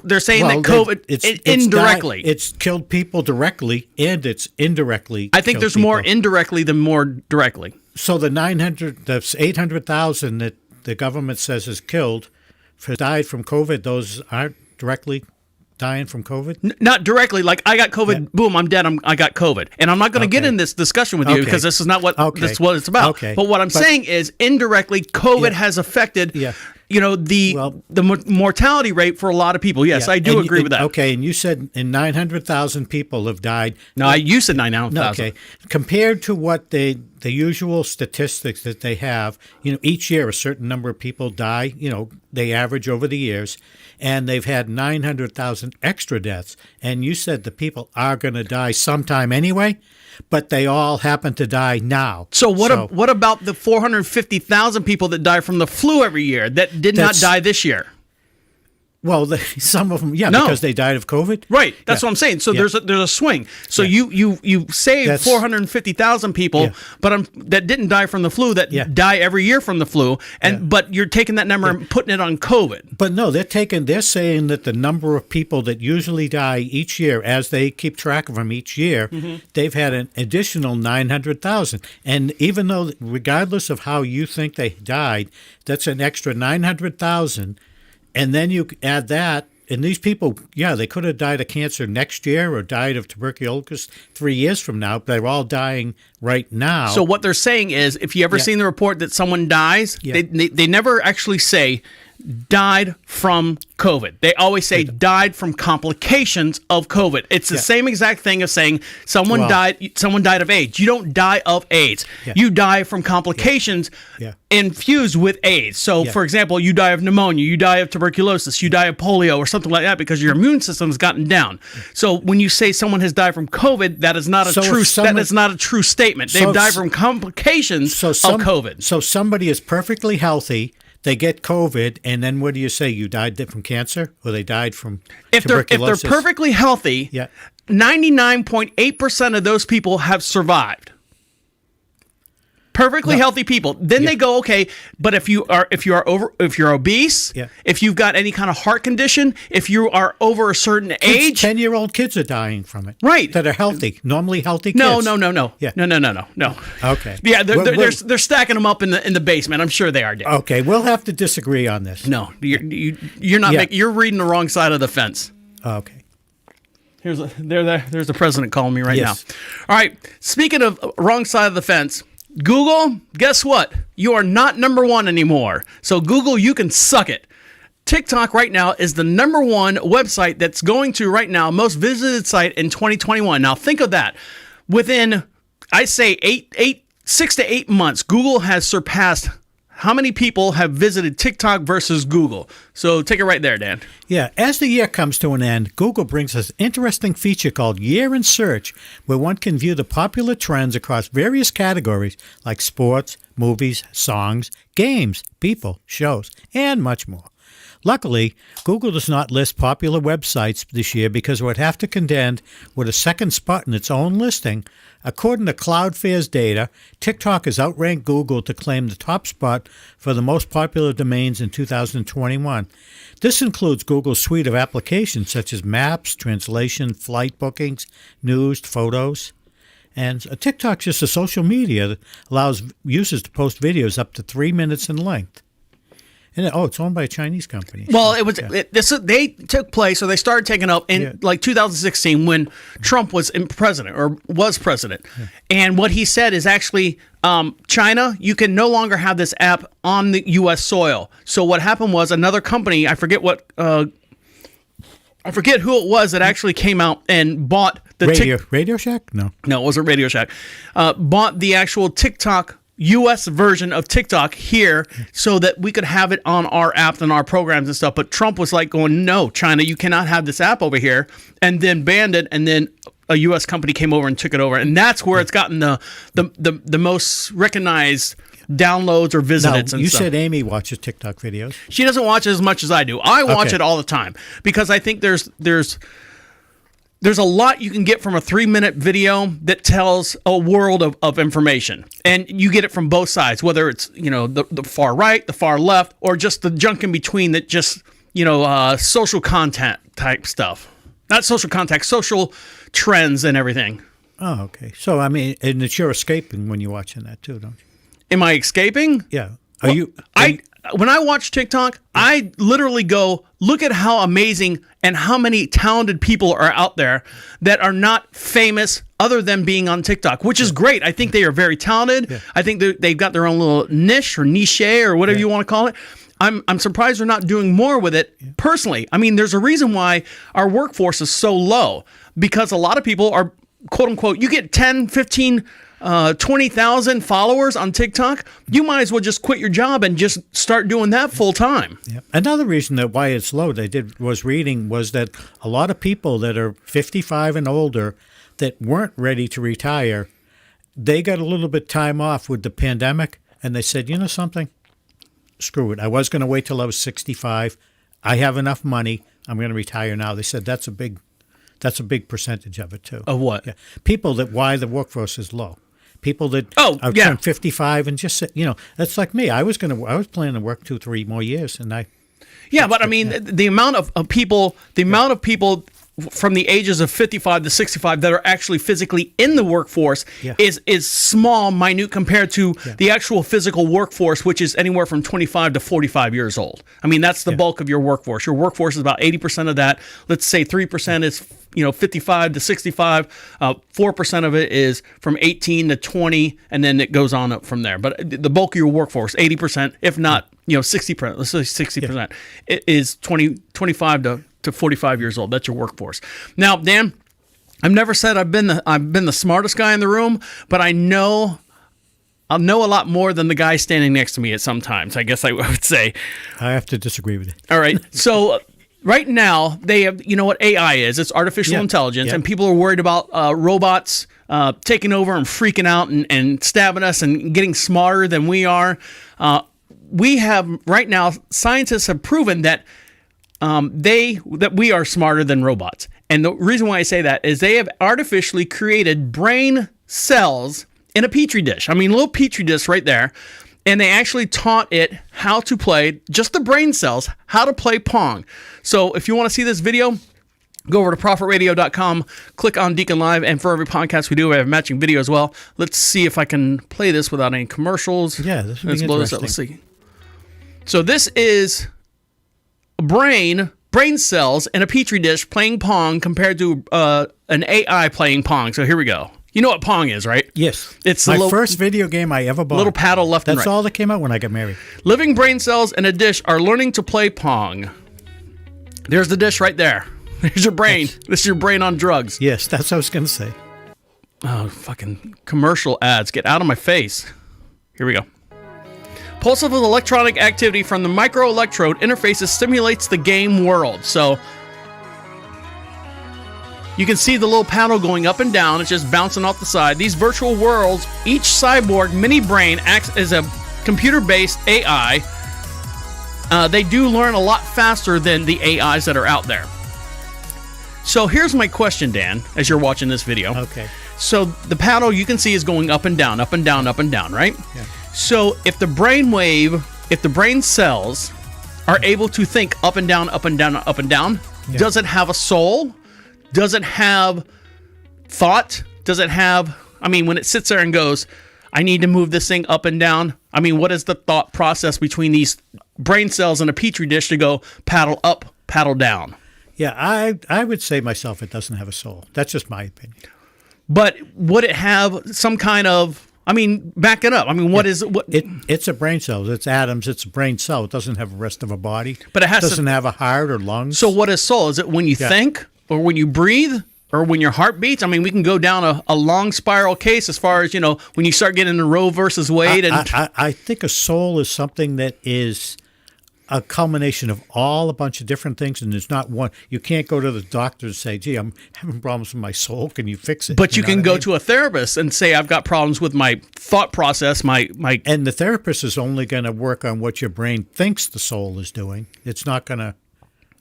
They're saying that COVID indirectly. It's killed people directly and it's indirectly. I think there's more indirectly than more directly. So the 800,000 that the government says is killed, died from COVID, those aren't directly dying from COVID? Not directly. Like I got COVID, boom, I'm dead. I got COVID. And I'm not going to get in this discussion with you because this is not what this is what it's about. Okay. But what I'm saying is indirectly COVID has affected the mortality rate for a lot of people. Yes, I do agree with that. Okay, and you said 900,000 people have died. No, you said 900,000. Okay. Compared to what the usual statistics that they have, each year a certain number of people die, they average over the years, and they've had 900,000 extra deaths. And you said the people are going to die sometime anyway, but they all happen to die now. So what about the 450,000 people that die from the flu every year that did not die this year? Well, some of them, because they died of COVID. Right, that's what I'm saying. So there's a swing. So you saved 450,000 people, but that didn't die from the flu that die every year from the flu, but you're taking that number and putting it on COVID. But no, they're saying that the number of people that usually die each year, as they keep track of them each year, they've had an additional 900,000. And even though, regardless of how you think they died, that's an extra 900,000. And then you add that, and these people, they could have died of cancer next year or died of tuberculosis 3 years from now, but they're all dying right now. So what they're saying is, if you ever seen the report that someone dies, they never actually say died from COVID. They always say died from complications of COVID. It's the same exact thing as saying someone died of AIDS. You don't die of AIDS. You die from complications infused with AIDS. So, for example, you die of pneumonia, you die of tuberculosis, you die of polio or something like that because your immune system has gotten down. So when you say someone has died from COVID, that is not a true statement. They've died from complications of COVID. So somebody is perfectly healthy, they get COVID, and then what do you say? You died from cancer, or they died from tuberculosis? If they're perfectly healthy, 99.8% of those people have survived. Perfectly healthy people. Then they go, okay, but if you're obese, if you've got any kind of heart condition, if you are over a certain age, 10-year-old kids are dying from it. Right. That are healthy, normally healthy kids. No. Yeah. No. Okay. Yeah, they're stacking them up in the basement. I'm sure they are. Dave. Okay, we'll have to disagree on this. No, you're not. You're reading the wrong side of the fence. Okay. There's the president calling me right now. All right. Speaking of wrong side of the fence. Google, guess what? You are not number one anymore. So Google, you can suck it. TikTok right now is the number one website that's going to right now most visited site in 2021. Now think of that. Within, I say 6 to 8 months, Google has surpassed how many people have visited TikTok versus Google. So take it right there, Dan. Yeah, as the year comes to an end, Google brings us an interesting feature called Year in Search, where one can view the popular trends across various categories like sports, movies, songs, games, people, shows, and much more. Luckily, Google does not list popular websites this year because it would have to contend with a second spot in its own listing. According to Cloudflare's data, TikTok has outranked Google to claim the top spot for the most popular domains in 2021. This includes Google's suite of applications such as Maps, translation, flight bookings, news, photos. And TikTok's just a social media that allows users to post videos up to 3 minutes in length. And it's owned by a Chinese company. Well, they took place, or they started taking up in like 2016 when Trump was president. Yeah. And what he said is actually, China, you can no longer have this app on the U.S. soil. So what happened was another company, I forget who it was that actually came out and bought the Radio Shack? No, it wasn't Radio Shack. Bought the actual TikTok U.S. version of TikTok here so that we could have it on our app and our programs and stuff. But Trump was like going, no, China, you cannot have this app over here, and then banned it. And then a U.S. company came over and took it over. And that's where it's gotten the most recognized downloads or visits. Now, and you stuff. said Amy watches TikTok videos. She doesn't watch it as much as I do. I watch it all the time because I think there's a lot you can get from a 3-minute video that tells a world of information. And you get it from both sides, whether it's, the far right, the far left, or just the junk in between that just, social content type stuff. Not social contact, social trends and everything. Oh, okay. So, I mean, and it's you're escaping when you're watching that too, don't you? Am I escaping? Yeah. When I watch TikTok, I literally go, look at how amazing and how many talented people are out there that are not famous other than being on TikTok, which is great. I think they are very talented. Yeah. I think they've got their own little niche or whatever you want to call it. I'm surprised they're not doing more with it personally. I mean, there's a reason why our workforce is so low, because a lot of people are, quote unquote, you get 10, 15, 20,000 followers on TikTok, you might as well just quit your job and just start doing that full time. Yeah. Another reason that why it's low, was that a lot of people that are 55 and older that weren't ready to retire, they got a little bit time off with the pandemic, and they said, you know something, screw it. I was going to wait till I was 65. I have enough money. I'm going to retire now. They said that's a big percentage of it too. Of what? Yeah. People that why the workforce is low. People that turned 55 and just said, that's like me. I was planning to work 2-3 more years, and I. Yeah, but I mean, the amount of people, from the ages of 55 to 65 that are actually physically in the workforce is small, minute compared to the actual physical workforce, which is anywhere from 25 to 45 years old. I mean, that's the bulk of your workforce. Your workforce is about 80% of that. Let's say 3% is 55 to 65. 4% of it is from 18 to 20, and then it goes on up from there. But the bulk of your workforce, 80%, if not 60%, let's say 60%, it is 25 to 45 years old. That's your workforce. Now, Dan, I've never said I've been the smartest guy in the room, but I'll know a lot more than the guy standing next to me at sometimes, I guess I would say. I have to disagree with you. All right. So right now, they have, what AI is. It's artificial intelligence, and people are worried about robots taking over and freaking out and stabbing us and getting smarter than we are. We have, right now, scientists have proven that we are smarter than robots. And the reason why I say that is they have artificially created brain cells in a petri dish. I mean, little petri dish right there. And they actually taught it how to play, just the brain cells, how to play Pong. So if you want to see this video, go over to profitradio.com, click on DeaconLive, and for every podcast we do, we have matching video as well. Let's see if I can play this without any commercials. Yeah, this would Let's be blow this up. Let's see. So this is brain cells in a petri dish playing Pong compared to an AI playing Pong. So here we go. You know what Pong is, right? Yes. It's my first video game I ever bought. Little paddle left and right. That's all that came out when I got married. Living brain cells in a dish are learning to play Pong. There's the dish right there. There's your brain. This is your brain on drugs. Yes, that's what I was going to say. Oh, fucking commercial ads. Get out of my face. Here we go. Pulse of electronic activity from the microelectrode interfaces stimulates the game world. So you can see the little paddle going up and down. It's just bouncing off the side. These virtual worlds, each cyborg mini brain acts as a computer-based AI. They do learn a lot faster than the AIs that are out there. So here's my question, Dan, as you're watching this video. Okay. So the paddle you can see is going up and down, up and down, up and down, right? Yeah. So if the brain cells are able to think up and down, up and down, up and down, Yeah. does it have a soul? Does it have thought? Does it have, I mean, when it sits there and goes, I need to move this thing up and down. I mean, what is the thought process between these brain cells in a petri dish to go paddle up, paddle down? Yeah, I would say myself it doesn't have a soul. That's just my opinion. But would it have some kind of, I mean, back it up. I mean, what? It's a brain cell. It's atoms. It's a brain cell. It doesn't have the rest of a body. But it doesn't have a heart or lungs. So what is soul? Is it when you think, or when you breathe, or when your heart beats? I mean, we can go down a long spiral case as far as, you know, when you start getting into Roe versus Wade. I think a soul is something that is a culmination of a bunch of different things, and there's not one. You can't go to the doctor and say, gee, I'm having problems with my soul. Can you fix it? But you can go to a therapist and say, I've got problems with my thought process, my. And the therapist is only going to work on what your brain thinks the soul is doing. It's not going to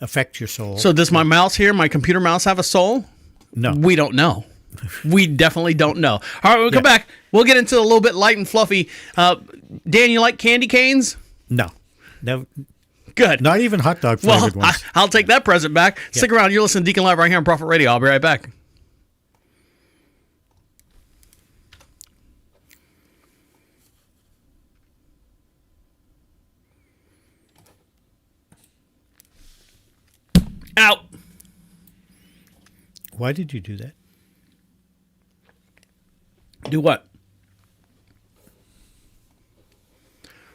affect your soul. So does my mouse here, my computer mouse, have a soul? No. We don't know. We definitely don't know. All right, we'll come back. We'll get into a little bit light and fluffy. Dan, you like candy canes? No. No. Good. Not even hot dog flavored ones. I'll take that present back. Yeah. Stick around. You're listening to Deacon Live right here on Prophet Radio. I'll be right back. Out. Why did you do that? Do what?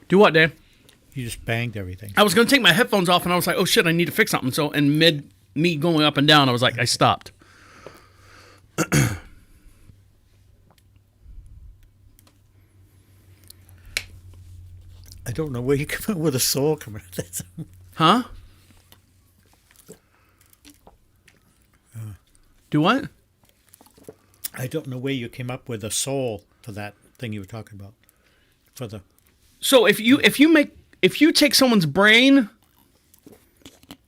Do what, Dan? You just banged everything. I was going to take my headphones off, and I was like, oh, shit, I need to fix something. So in mid me going up and down, I was like, I stopped. I don't know where you come up with a soul coming out of that. Huh? Do what? I don't know where you came up with a soul for that thing you were talking about. For the. So if you take someone's brain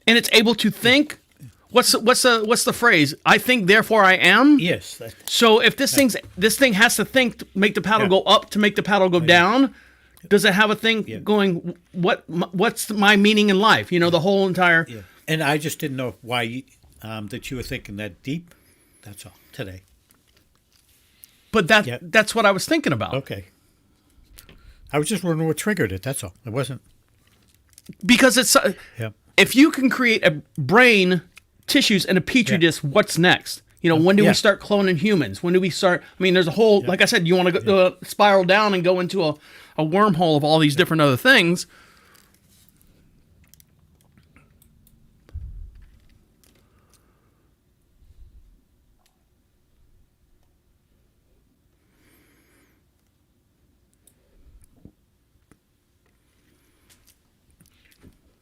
and it's able to think, what's the phrase? I think, therefore I am. Yes. So if this thing has to think to make the paddle go up, to make the paddle go down, does it have a thing going? What's my meaning in life? You know, the whole entire. Yeah. And I just didn't know why that you were thinking that deep. That's all today. But that's what I was thinking about. Okay. I was just wondering what triggered it. That's all. It wasn't. Because it's if you can create a brain tissues in a petri dish, what's next? You know, when do we start cloning humans? When do we start? I mean, there's a whole, like I said, you want to spiral down and go into a wormhole of all these different other things.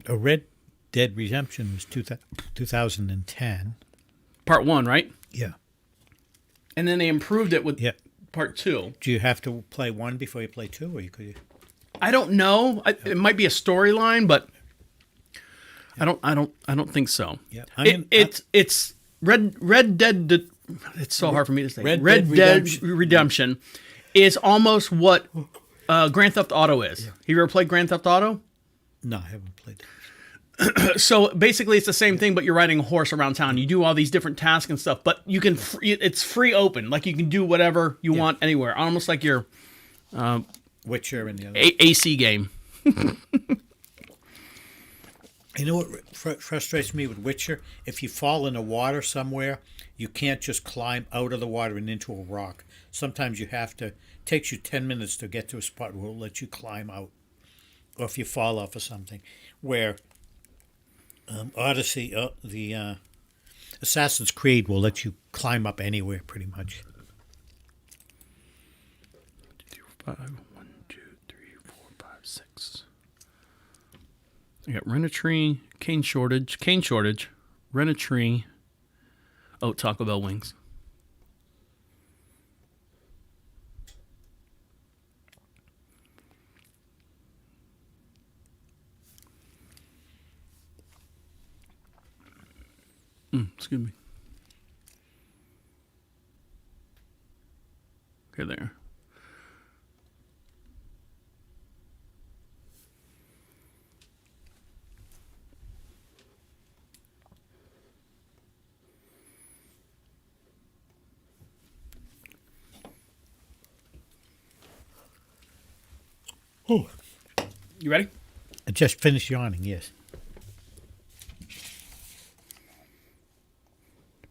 A Red Dead Redemption was 2010. Part 1, right? Yeah. And then they improved it with Part 2. Do you have to play 1 before you play 2, or you could? I don't know. It might be a storyline, but I don't think so. Yeah. It's Red Dead. It's so hard for me to say. Red Dead Redemption is almost what Grand Theft Auto is. Have you ever played Grand Theft Auto? No, I haven't played that. So basically, it's the same thing, but you're riding a horse around town. You do all these different tasks and stuff, but you can. It's free open. Like you can do whatever you want anywhere. Almost like your Witcher and the other AC game. You know what frustrates me with Witcher? If you fall in the water somewhere, you can't just climb out of the water and into a rock. Sometimes you have to. It takes you 10 minutes to get to a spot where it'll let you climb out. Or if you fall off of something, where Odyssey, the Assassin's Creed will let you climb up anywhere, pretty much. 1, 2, 3, 4, 5, 6. I got rent a tree, cane shortage, rent a tree. Oh, Taco Bell wings. Excuse me. Okay, there. Oh. You ready? I just finished yawning, yes.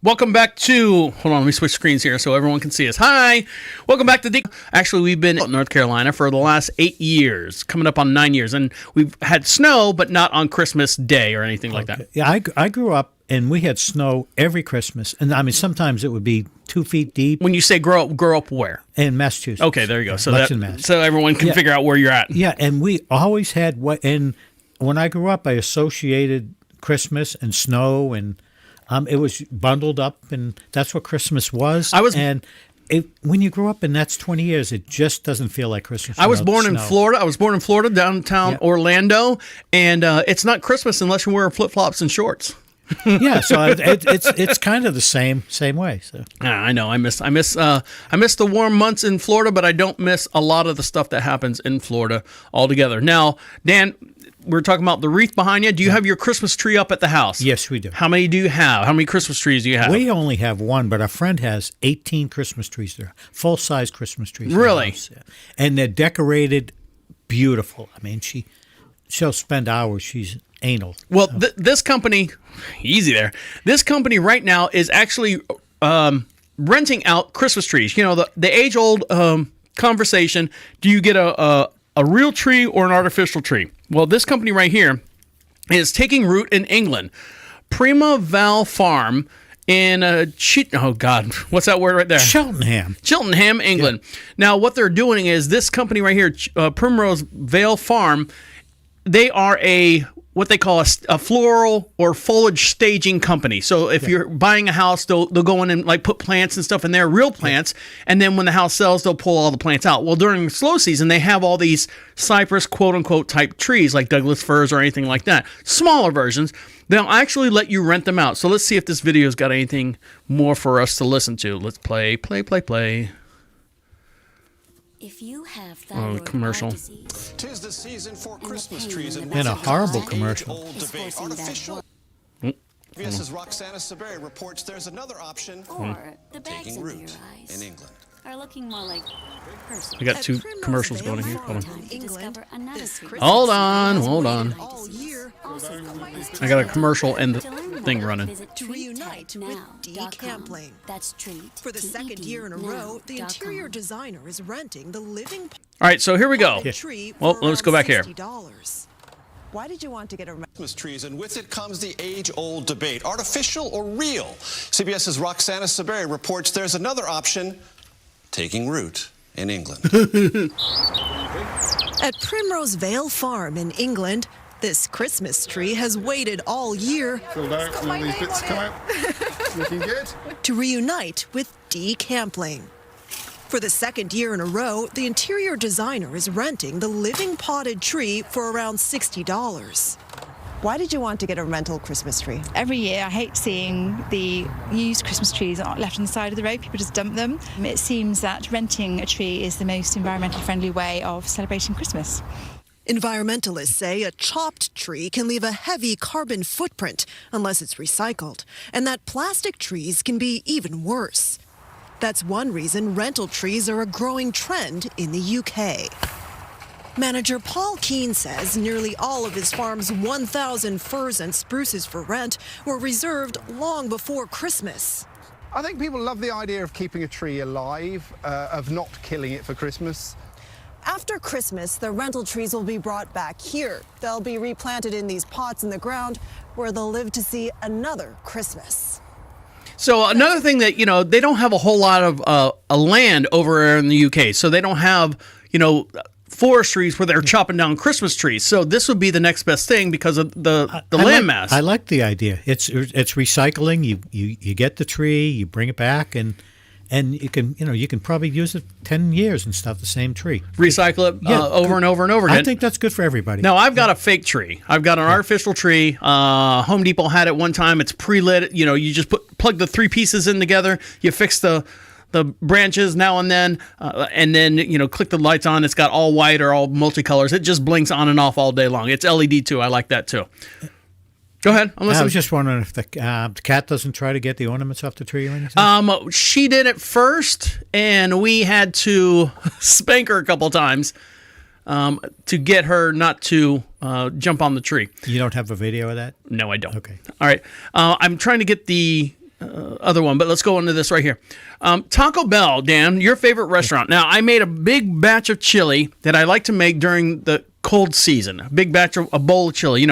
Welcome back to, hold on, let me switch screens here so everyone can see us. Hi, welcome back to Actually, we've been in North Carolina for the last 8 years, coming up on 9 years, and we've had snow, but not on Christmas Day or anything like that. Yeah, I grew up and we had snow every Christmas, and I mean sometimes it would be 2 feet deep. When you say grow up where? In Massachusetts. Okay, there you go. So Lexington, Mass. so everyone can figure out where you're at. Yeah, and we always had what. And when I grew up, I associated Christmas and snow, and it was bundled up, and that's what Christmas was. When you grow up, and that's 20 years, it just doesn't feel like Christmas. I was born in Florida. I was born in Florida, downtown Orlando, and it's not Christmas unless you wear flip flops and shorts. Yeah, so it's kind of the same way. So I know I miss the warm months in Florida, but I don't miss a lot of the stuff that happens in Florida altogether. Now, Dan, we're talking about the wreath behind you. Do you have your Christmas tree up at the house? Yes, we do. How many do you have? How many Christmas trees do you have? We only have one, but our friend has 18 Christmas trees there, full-size Christmas trees. Really? And they're decorated beautiful. I mean, she'll spend hours. She's anal. Well, this company, easy there. This company right now is actually renting out Christmas trees. You know, the age-old conversation, do you get a real tree or an artificial tree? Well, this company right here is taking root in England. Prima Val Farm in oh God, what's that word right there? Cheltenham, England. Yeah. Now, what they're doing is this company right here, Primrose Vale Farm, they are what they call a floral or foliage staging company. So if you're buying a house, they'll go in and like put plants and stuff in there, real plants, and then when the house sells, they'll pull all the plants out. Well, during the slow season, they have all these cypress, quote unquote, type trees like Douglas firs or anything like that. Smaller versions. They'll actually let you rent them out. So let's see if this video's got anything more for us to listen to. Let's play. If you have thyroid commercial. disease, 'tis the season for Christmas trees and a horrible commercial. CBS's Roxana Saberi reports there's another option. Or the bags Taking under your root eyes in England. are looking more like personal. I got 2 commercials going in here. Hold on. Time to discover another treatment. Hold on. All year. I got a commercial and the thing running. To reunite with DeaconLive. That's treat. For the second year in a row, the interior designer is renting the living All right, so here we go. tree Well, for let's go back here. $60. Why did you want to get a Christmas trees, and with it comes the age-old debate: artificial or real? CBS's Roxana Saberi reports there's another option: taking root in England. At Primrose Vale Farm in England, this Christmas tree has waited all year Filled out, and all these bits come out. Looking good. to reunite with DeaconLive. For the second year in a row, the interior designer is renting the living potted tree for around $60. Why did you want to get a rental Christmas tree? Every year, I hate seeing the used Christmas trees left on the side of the road. People just dump them. It seems that renting a tree is the most environmentally friendly way of celebrating Christmas. Environmentalists say a chopped tree can leave a heavy carbon footprint unless it's recycled, and that plastic trees can be even worse. That's one reason rental trees are a growing trend in the UK. Manager Paul Keane says nearly all of his farm's 1,000 firs and spruces for rent were reserved long before Christmas. I think people love the idea of keeping a tree alive, of not killing it for Christmas. After Christmas, the rental trees will be brought back here. They'll be replanted in these pots in the ground where they'll live to see another Christmas. So another thing that, they don't have a whole lot of land over in the UK. So they don't have, forestries where they're chopping down Christmas trees. So this would be the next best thing because of the landmass. I like the idea. It's recycling. You get the tree, you bring it back, and you can probably use it 10 years and stuff. The same tree. Recycle it over and over and over again. I think that's good for everybody. Now I've got a fake tree. I've got an artificial tree. Home Depot had it one time. It's pre-lit. You just plug the 3 pieces in together. You fix the branches now and then click the lights on. It's got all white or all multicolors. It just blinks on and off all day long. It's LED too. I like that too. Go ahead. I was just wondering if the cat doesn't try to get the ornaments off the tree or anything. She did it first, and we had to spank her a couple times to get her not to jump on the tree. You don't have a video of that? No, I don't. Okay. All right. I'm trying to get the other one, but let's go into this right here. Taco Bell, Dan, your favorite restaurant. Now, I made a big batch of chili that I like to make during the cold season. A big batch of a bowl of chili,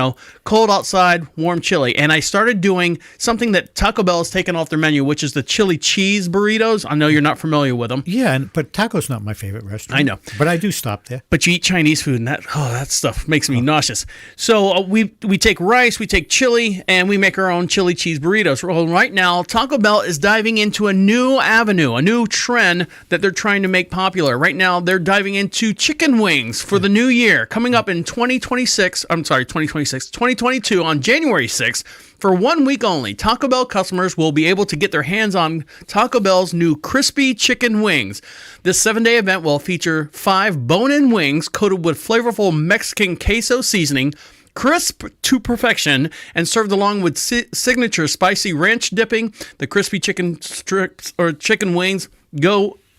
cold outside, warm chili. And I started doing something that Taco Bell has taken off their menu, which is the chili cheese burritos. I know you're not familiar with them. Yeah, but taco's not my favorite restaurant. I know. But I do stop there. But you eat Chinese food, and that stuff makes me nauseous. So we take rice, we take chili, and we make our own chili cheese burritos. Well, right now, Taco Bell is diving into a new avenue, a new trend that they're trying to make popular. Right now, they're diving into chicken wings for the new year. Coming up in 2022 on January 6th, for 1 week only, Taco Bell customers will be able to get their hands on Taco Bell's new crispy chicken wings. This 7-day event will feature 5 bone-in wings coated with flavorful Mexican queso seasoning, crisp to perfection, and served along with signature spicy ranch dipping. The crispy chicken strips or chicken wings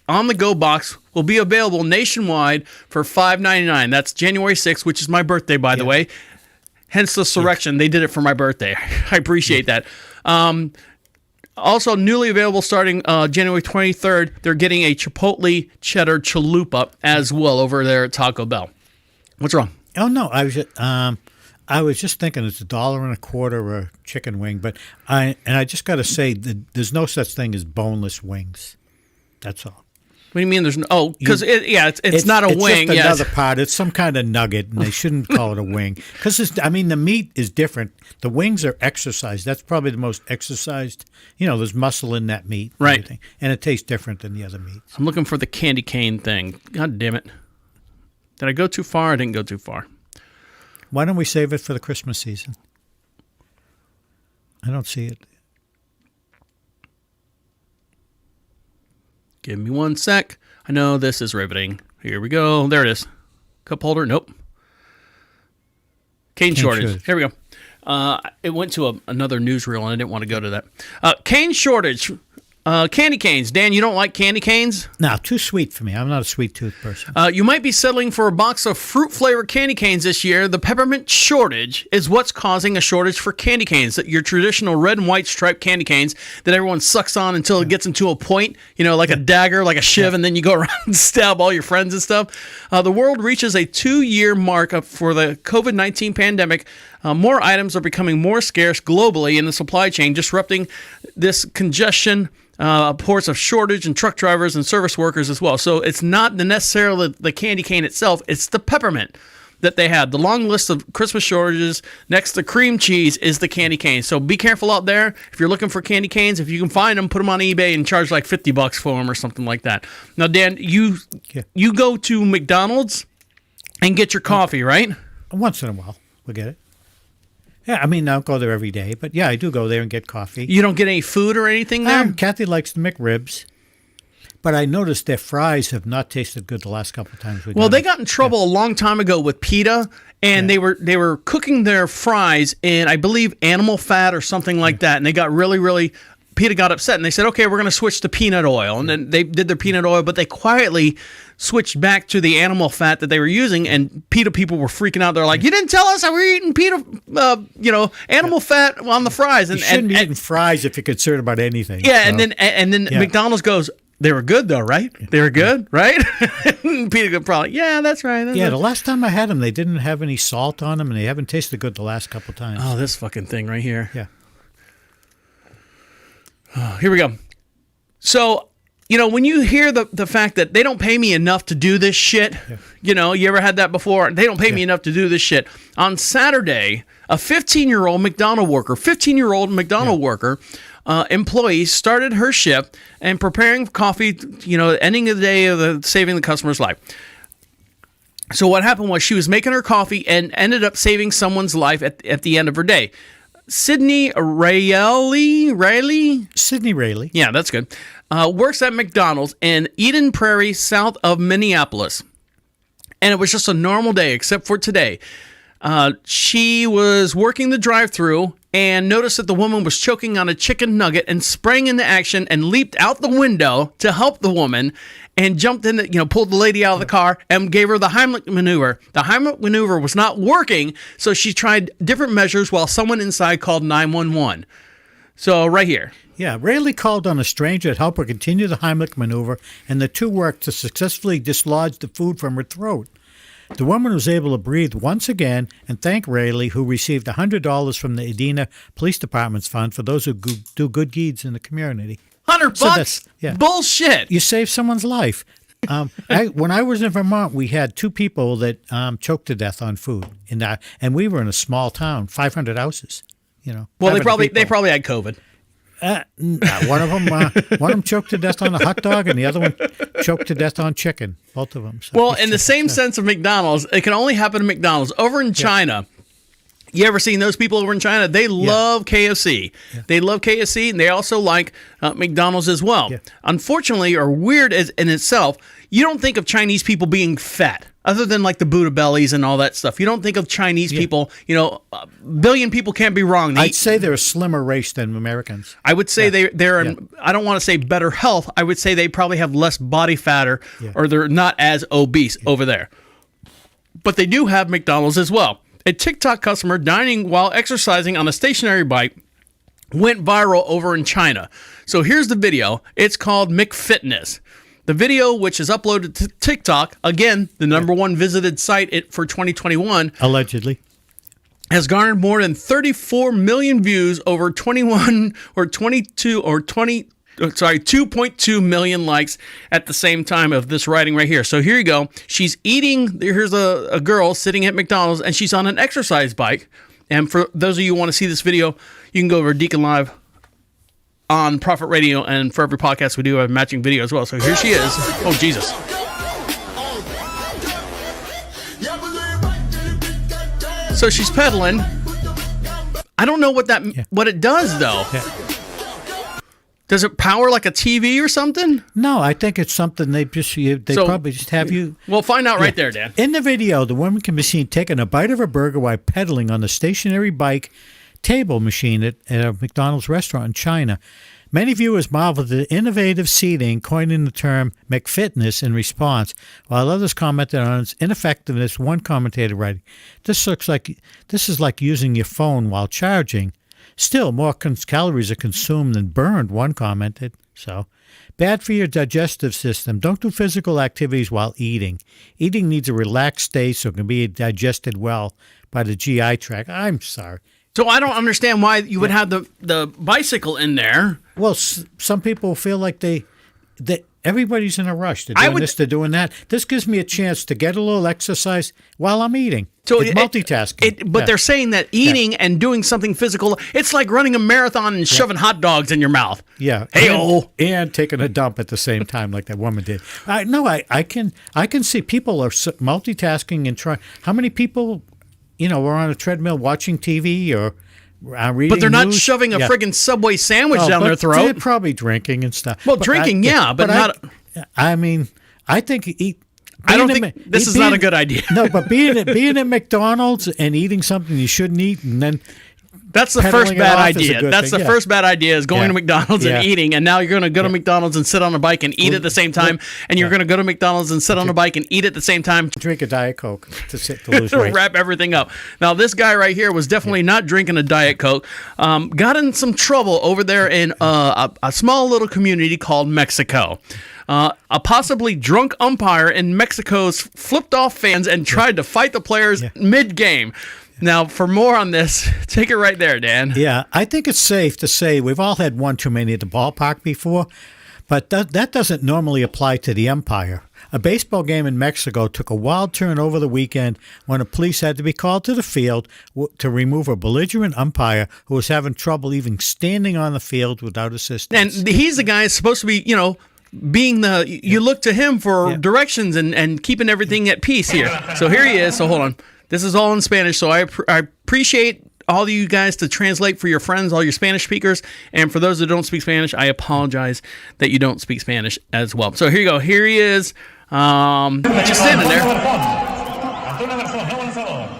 on-the-go box will be available nationwide for $5.99. That's January 6th, which is my birthday, by the way. Hence the selection. They did it for my birthday. I appreciate that. Also, newly available starting January 23rd, they're getting a Chipotle cheddar chalupa as well over there at Taco Bell. What's wrong? Oh, no. I was just thinking it's $1.25 a chicken wing, but I just got to say that there's no such thing as boneless wings. That's all. What do you mean there's no? Oh, because it's not a wing. It's just another part. It's some kind of nugget, and they shouldn't call it a wing. Because the meat is different. The wings are exercised. That's probably the most exercised. There's muscle in that meat. And right. Everything. And it tastes different than the other meats. I'm looking for the candy cane thing. God damn it. Did I go too far? I didn't go too far. Why don't we save it for the Christmas season? I don't see it. Give me 1 sec. I know this is riveting. Here we go. There it is. Cup holder. Nope. Cane shortage. Here we go. It went to another newsreel, and I didn't want to go to that. Cane shortage. Candy canes. Dan, you don't like candy canes? No, too sweet for me. I'm not a sweet tooth person. You might be settling for a box of fruit-flavored candy canes this year. The peppermint shortage is what's causing a shortage for candy canes. Your traditional red and white striped candy canes that everyone sucks on until it gets into a point, like a dagger, like a shiv, and then you go around and stab all your friends and stuff. The world reaches a 2-year mark for the COVID-19 pandemic. More items are becoming more scarce globally in the supply chain, disrupting this congestion. Ports of shortage and truck drivers and service workers as well. So it's not necessarily the candy cane itself, it's the peppermint that they had. The long list of Christmas shortages next to cream cheese is the candy cane. So be careful out there. If you're looking for candy canes, if you can find them, put them on eBay and charge like $50 for them or something like that. Now, Dan, you go to McDonald's and get your coffee, right? Once in a while, we'll get it. Yeah, I don't go there every day, but yeah, I do go there and get coffee. You don't get any food or anything there? Kathy likes the McRibs, but I noticed their fries have not tasted good the last couple of times. They got in trouble a long time ago with PETA, and they were cooking their fries in, I believe, animal fat or something like that, and they got really PETA got upset, and they said, okay, we're going to switch to peanut oil. And then they did their peanut oil, but they quietly switched back to the animal fat that they were using, and PETA people were freaking out. They're like, you didn't tell us that we're eating PETA, animal fat on the fries. And, you shouldn't be eating fries if you're concerned about anything. Yeah, so. and then McDonald's goes, they were good, though, right? They were good, right? PETA could probably, that's right. The last time I had them, they didn't have any salt on them, and they haven't tasted good the last couple of times. Oh, this fucking thing right here. Yeah. Here we go. So when you hear the fact that they don't pay me enough to do this shit, you ever had that before? They don't pay me enough to do this shit. On Saturday, a 15-year-old McDonald's worker, employee started her shift and preparing coffee, ending of the day of saving the customer's life. So what happened was she was making her coffee and ended up saving someone's life at the end of her day. Sydney Rayleigh? Sydney Rayleigh. Yeah, that's good. Works at McDonald's in Eden Prairie, south of Minneapolis. And it was just a normal day, except for today. She was working the drive-thru and noticed that the woman was choking on a chicken nugget and sprang into action and leaped out the window to help the woman and jumped in, pulled the lady out of the car and gave her the Heimlich maneuver. The Heimlich maneuver was not working, so she tried different measures while someone inside called 911. So right here. Yeah, Rayleigh called on a stranger to help her continue the Heimlich maneuver, and the two worked to successfully dislodge the food from her throat. The woman was able to breathe once again and thank Rayleigh, who received $100 from the Edina Police Department's fund for those who do good deeds in the community. $100? Bullshit. You saved someone's life. When I was in Vermont, we had two people that choked to death on food, and we were in a small town, 500 houses. Well, they probably had COVID. One of them choked to death on a hot dog, and the other one choked to death on chicken. Both of them. So well, in the same sense of McDonald's, it can only happen at McDonald's. Over in China, you ever seen those people over in China? They love KFC. Yeah. They love KFC, and they also like McDonald's as well. Yeah. Unfortunately, or weird as in itself, you don't think of Chinese people being fat, other than like the Buddha bellies and all that stuff. You don't think of Chinese people, a billion people can't be wrong. I'd say they're a slimmer race than Americans. I would say they're in, I don't want to say better health. I would say they probably have less body fat or they're not as obese over there. But they do have McDonald's as well. A TikTok customer dining while exercising on a stationary bike went viral over in China. So here's the video. It's called McFitness. The video, which is uploaded to TikTok, again, the number one visited site for 2021, allegedly, has garnered more than 34 million views, over 2.2 million likes at the same time of this writing right here. So here you go. She's eating. Here's a girl sitting at McDonald's, and she's on an exercise bike. And for those of you who want to see this video, you can go over to DeaconLive on Prophet Radio, and for every podcast we do a matching video as well. So here she is. Oh, Jesus. So she's pedaling. I don't know what it does, though. Yeah. Does it power like a TV or something? No, I think it's something they probably just have you. We'll find out right there, Dan. In the video, the woman can be seen taking a bite of a burger while pedaling on the stationary bike table machine at a McDonald's restaurant in China. Many viewers marveled at the innovative seating, coining the term McFitness in response, while others commented on its ineffectiveness. One commentator writing, this is like using your phone while charging. Still, more calories are consumed than burned, one commented. So, bad for your digestive system. Don't do physical activities while eating. Eating needs a relaxed state so it can be digested well by the GI tract. I'm sorry. So I don't understand why you would have the bicycle in there. Well, some people feel like they everybody's in a rush. They're doing this, they're doing that. This gives me a chance to get a little exercise while I'm eating. So it's multitasking. But they're saying that eating and doing something physical, it's like running a marathon and shoving hot dogs in your mouth. Yeah. And taking a dump at the same time like that woman did. I can see people are multitasking and trying. How many people we're on a treadmill watching TV or reading But they're not news. shoving a friggin' Subway sandwich down their throat. They're probably drinking and stuff. Well, drinking, but not. I think this is not a good idea. No, but being at McDonald's and eating something you shouldn't eat, and then that's the first bad idea. That's the first bad idea is going to McDonald's and eating, and now you're going to go to McDonald's and sit on a bike and eat at the same time, and you're going to go to McDonald's and sit on a bike and eat at the same time. Drink a Diet Coke to lose weight. Wrap everything up. Now, this guy right here was definitely not drinking a Diet Coke. Got in some trouble over there in a small little community called Mexico. A possibly drunk umpire in Mexico's flipped off fans and tried to fight the players mid-game. Now, for more on this, take it right there, Dan. Yeah, I think it's safe to say we've all had one too many at the ballpark before, But that doesn't normally apply to the umpire. A baseball game in Mexico took a wild turn over the weekend when the police had to be called to the field to remove a belligerent umpire who was having trouble even standing on the field without assistance. And he's the guy supposed to be, being you look to him for directions and keeping everything at peace here. So here he is. So hold on. This is all in Spanish. So I appreciate all of you guys to translate for your friends, all your Spanish speakers. And for those that don't speak Spanish, I apologize that you don't speak Spanish as well. So here you go. Here he is. Just standing there.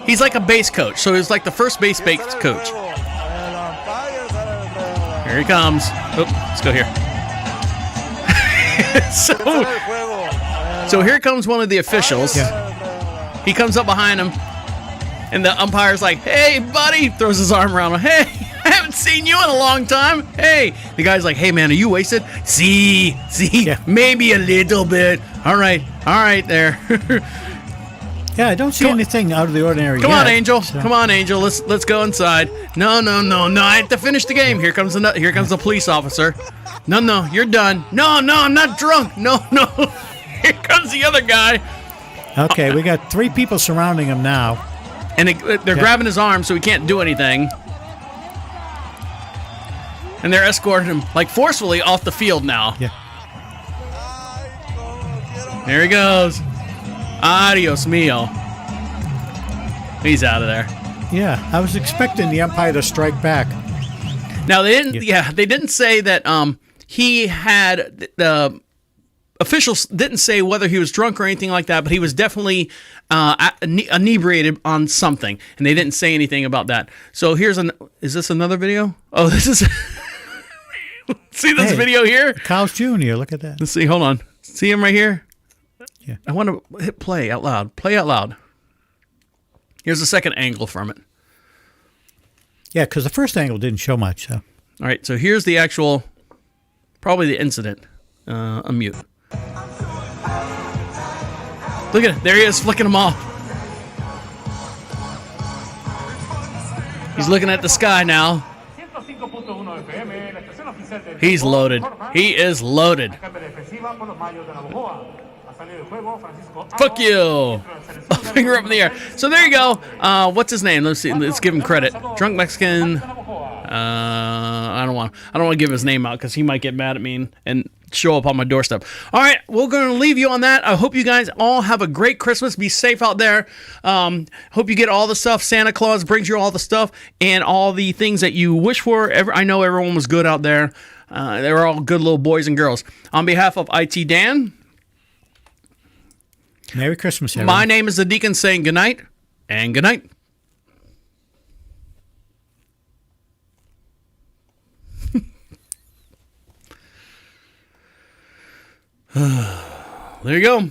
He's like a base coach. So he's like the first base coach. Here he comes. Oh, let's go here. So here comes one of the officials. Yeah. He comes up behind him. And the umpire's like, "Hey, buddy," throws his arm around him. "Hey, I haven't seen you in a long time. Hey." The guy's like, "Hey, man, are you wasted?" See, maybe a little bit. All right there. Yeah, I don't see anything out of the ordinary. Come on, Angel. Come on, Angel. Let's go inside. No. I have to finish the game. Here comes the police officer. No, you're done. No, I'm not drunk. No. Here comes the other guy. Okay, we got 3 people surrounding him now. And they're grabbing his arm so he can't do anything. And they're escorting him, like, forcefully off the field now. Yeah. There he goes. Adios mio. He's out of there. Yeah, I was expecting the umpire to strike back. Now, they didn't say that he had... The officials didn't say whether he was drunk or anything like that, but he was definitely inebriated on something, and they didn't say anything about that. So is this another video? Oh, this is... See this video here? Carl's Jr., look at that. Let's see, hold on. See him right here? Yeah. I want to hit play out loud. Play out loud. Here's the second angle from it. Yeah, because the first angle didn't show much. So. All right, so here's the actual, probably the incident. Unmute. Look at it. There he is, flicking them off. He's looking at the sky now. He's loaded. He is loaded. Fuck you. Finger up in the air. So there you go. What's his name? Let's see. Let's give him credit. Drunk Mexican. I don't want to give his name out because he might get mad at me and show up on my doorstep. All right, we're going to leave you on that. I hope you guys all have a great Christmas. Be safe out there. Hope you get all the stuff. Santa Claus brings you all the stuff and all the things that you wish for. I know everyone was good out there. They were all good little boys and girls. On behalf of IT Dan, Merry Christmas, everyone. My name is the Deacon saying goodnight and goodnight. There you go.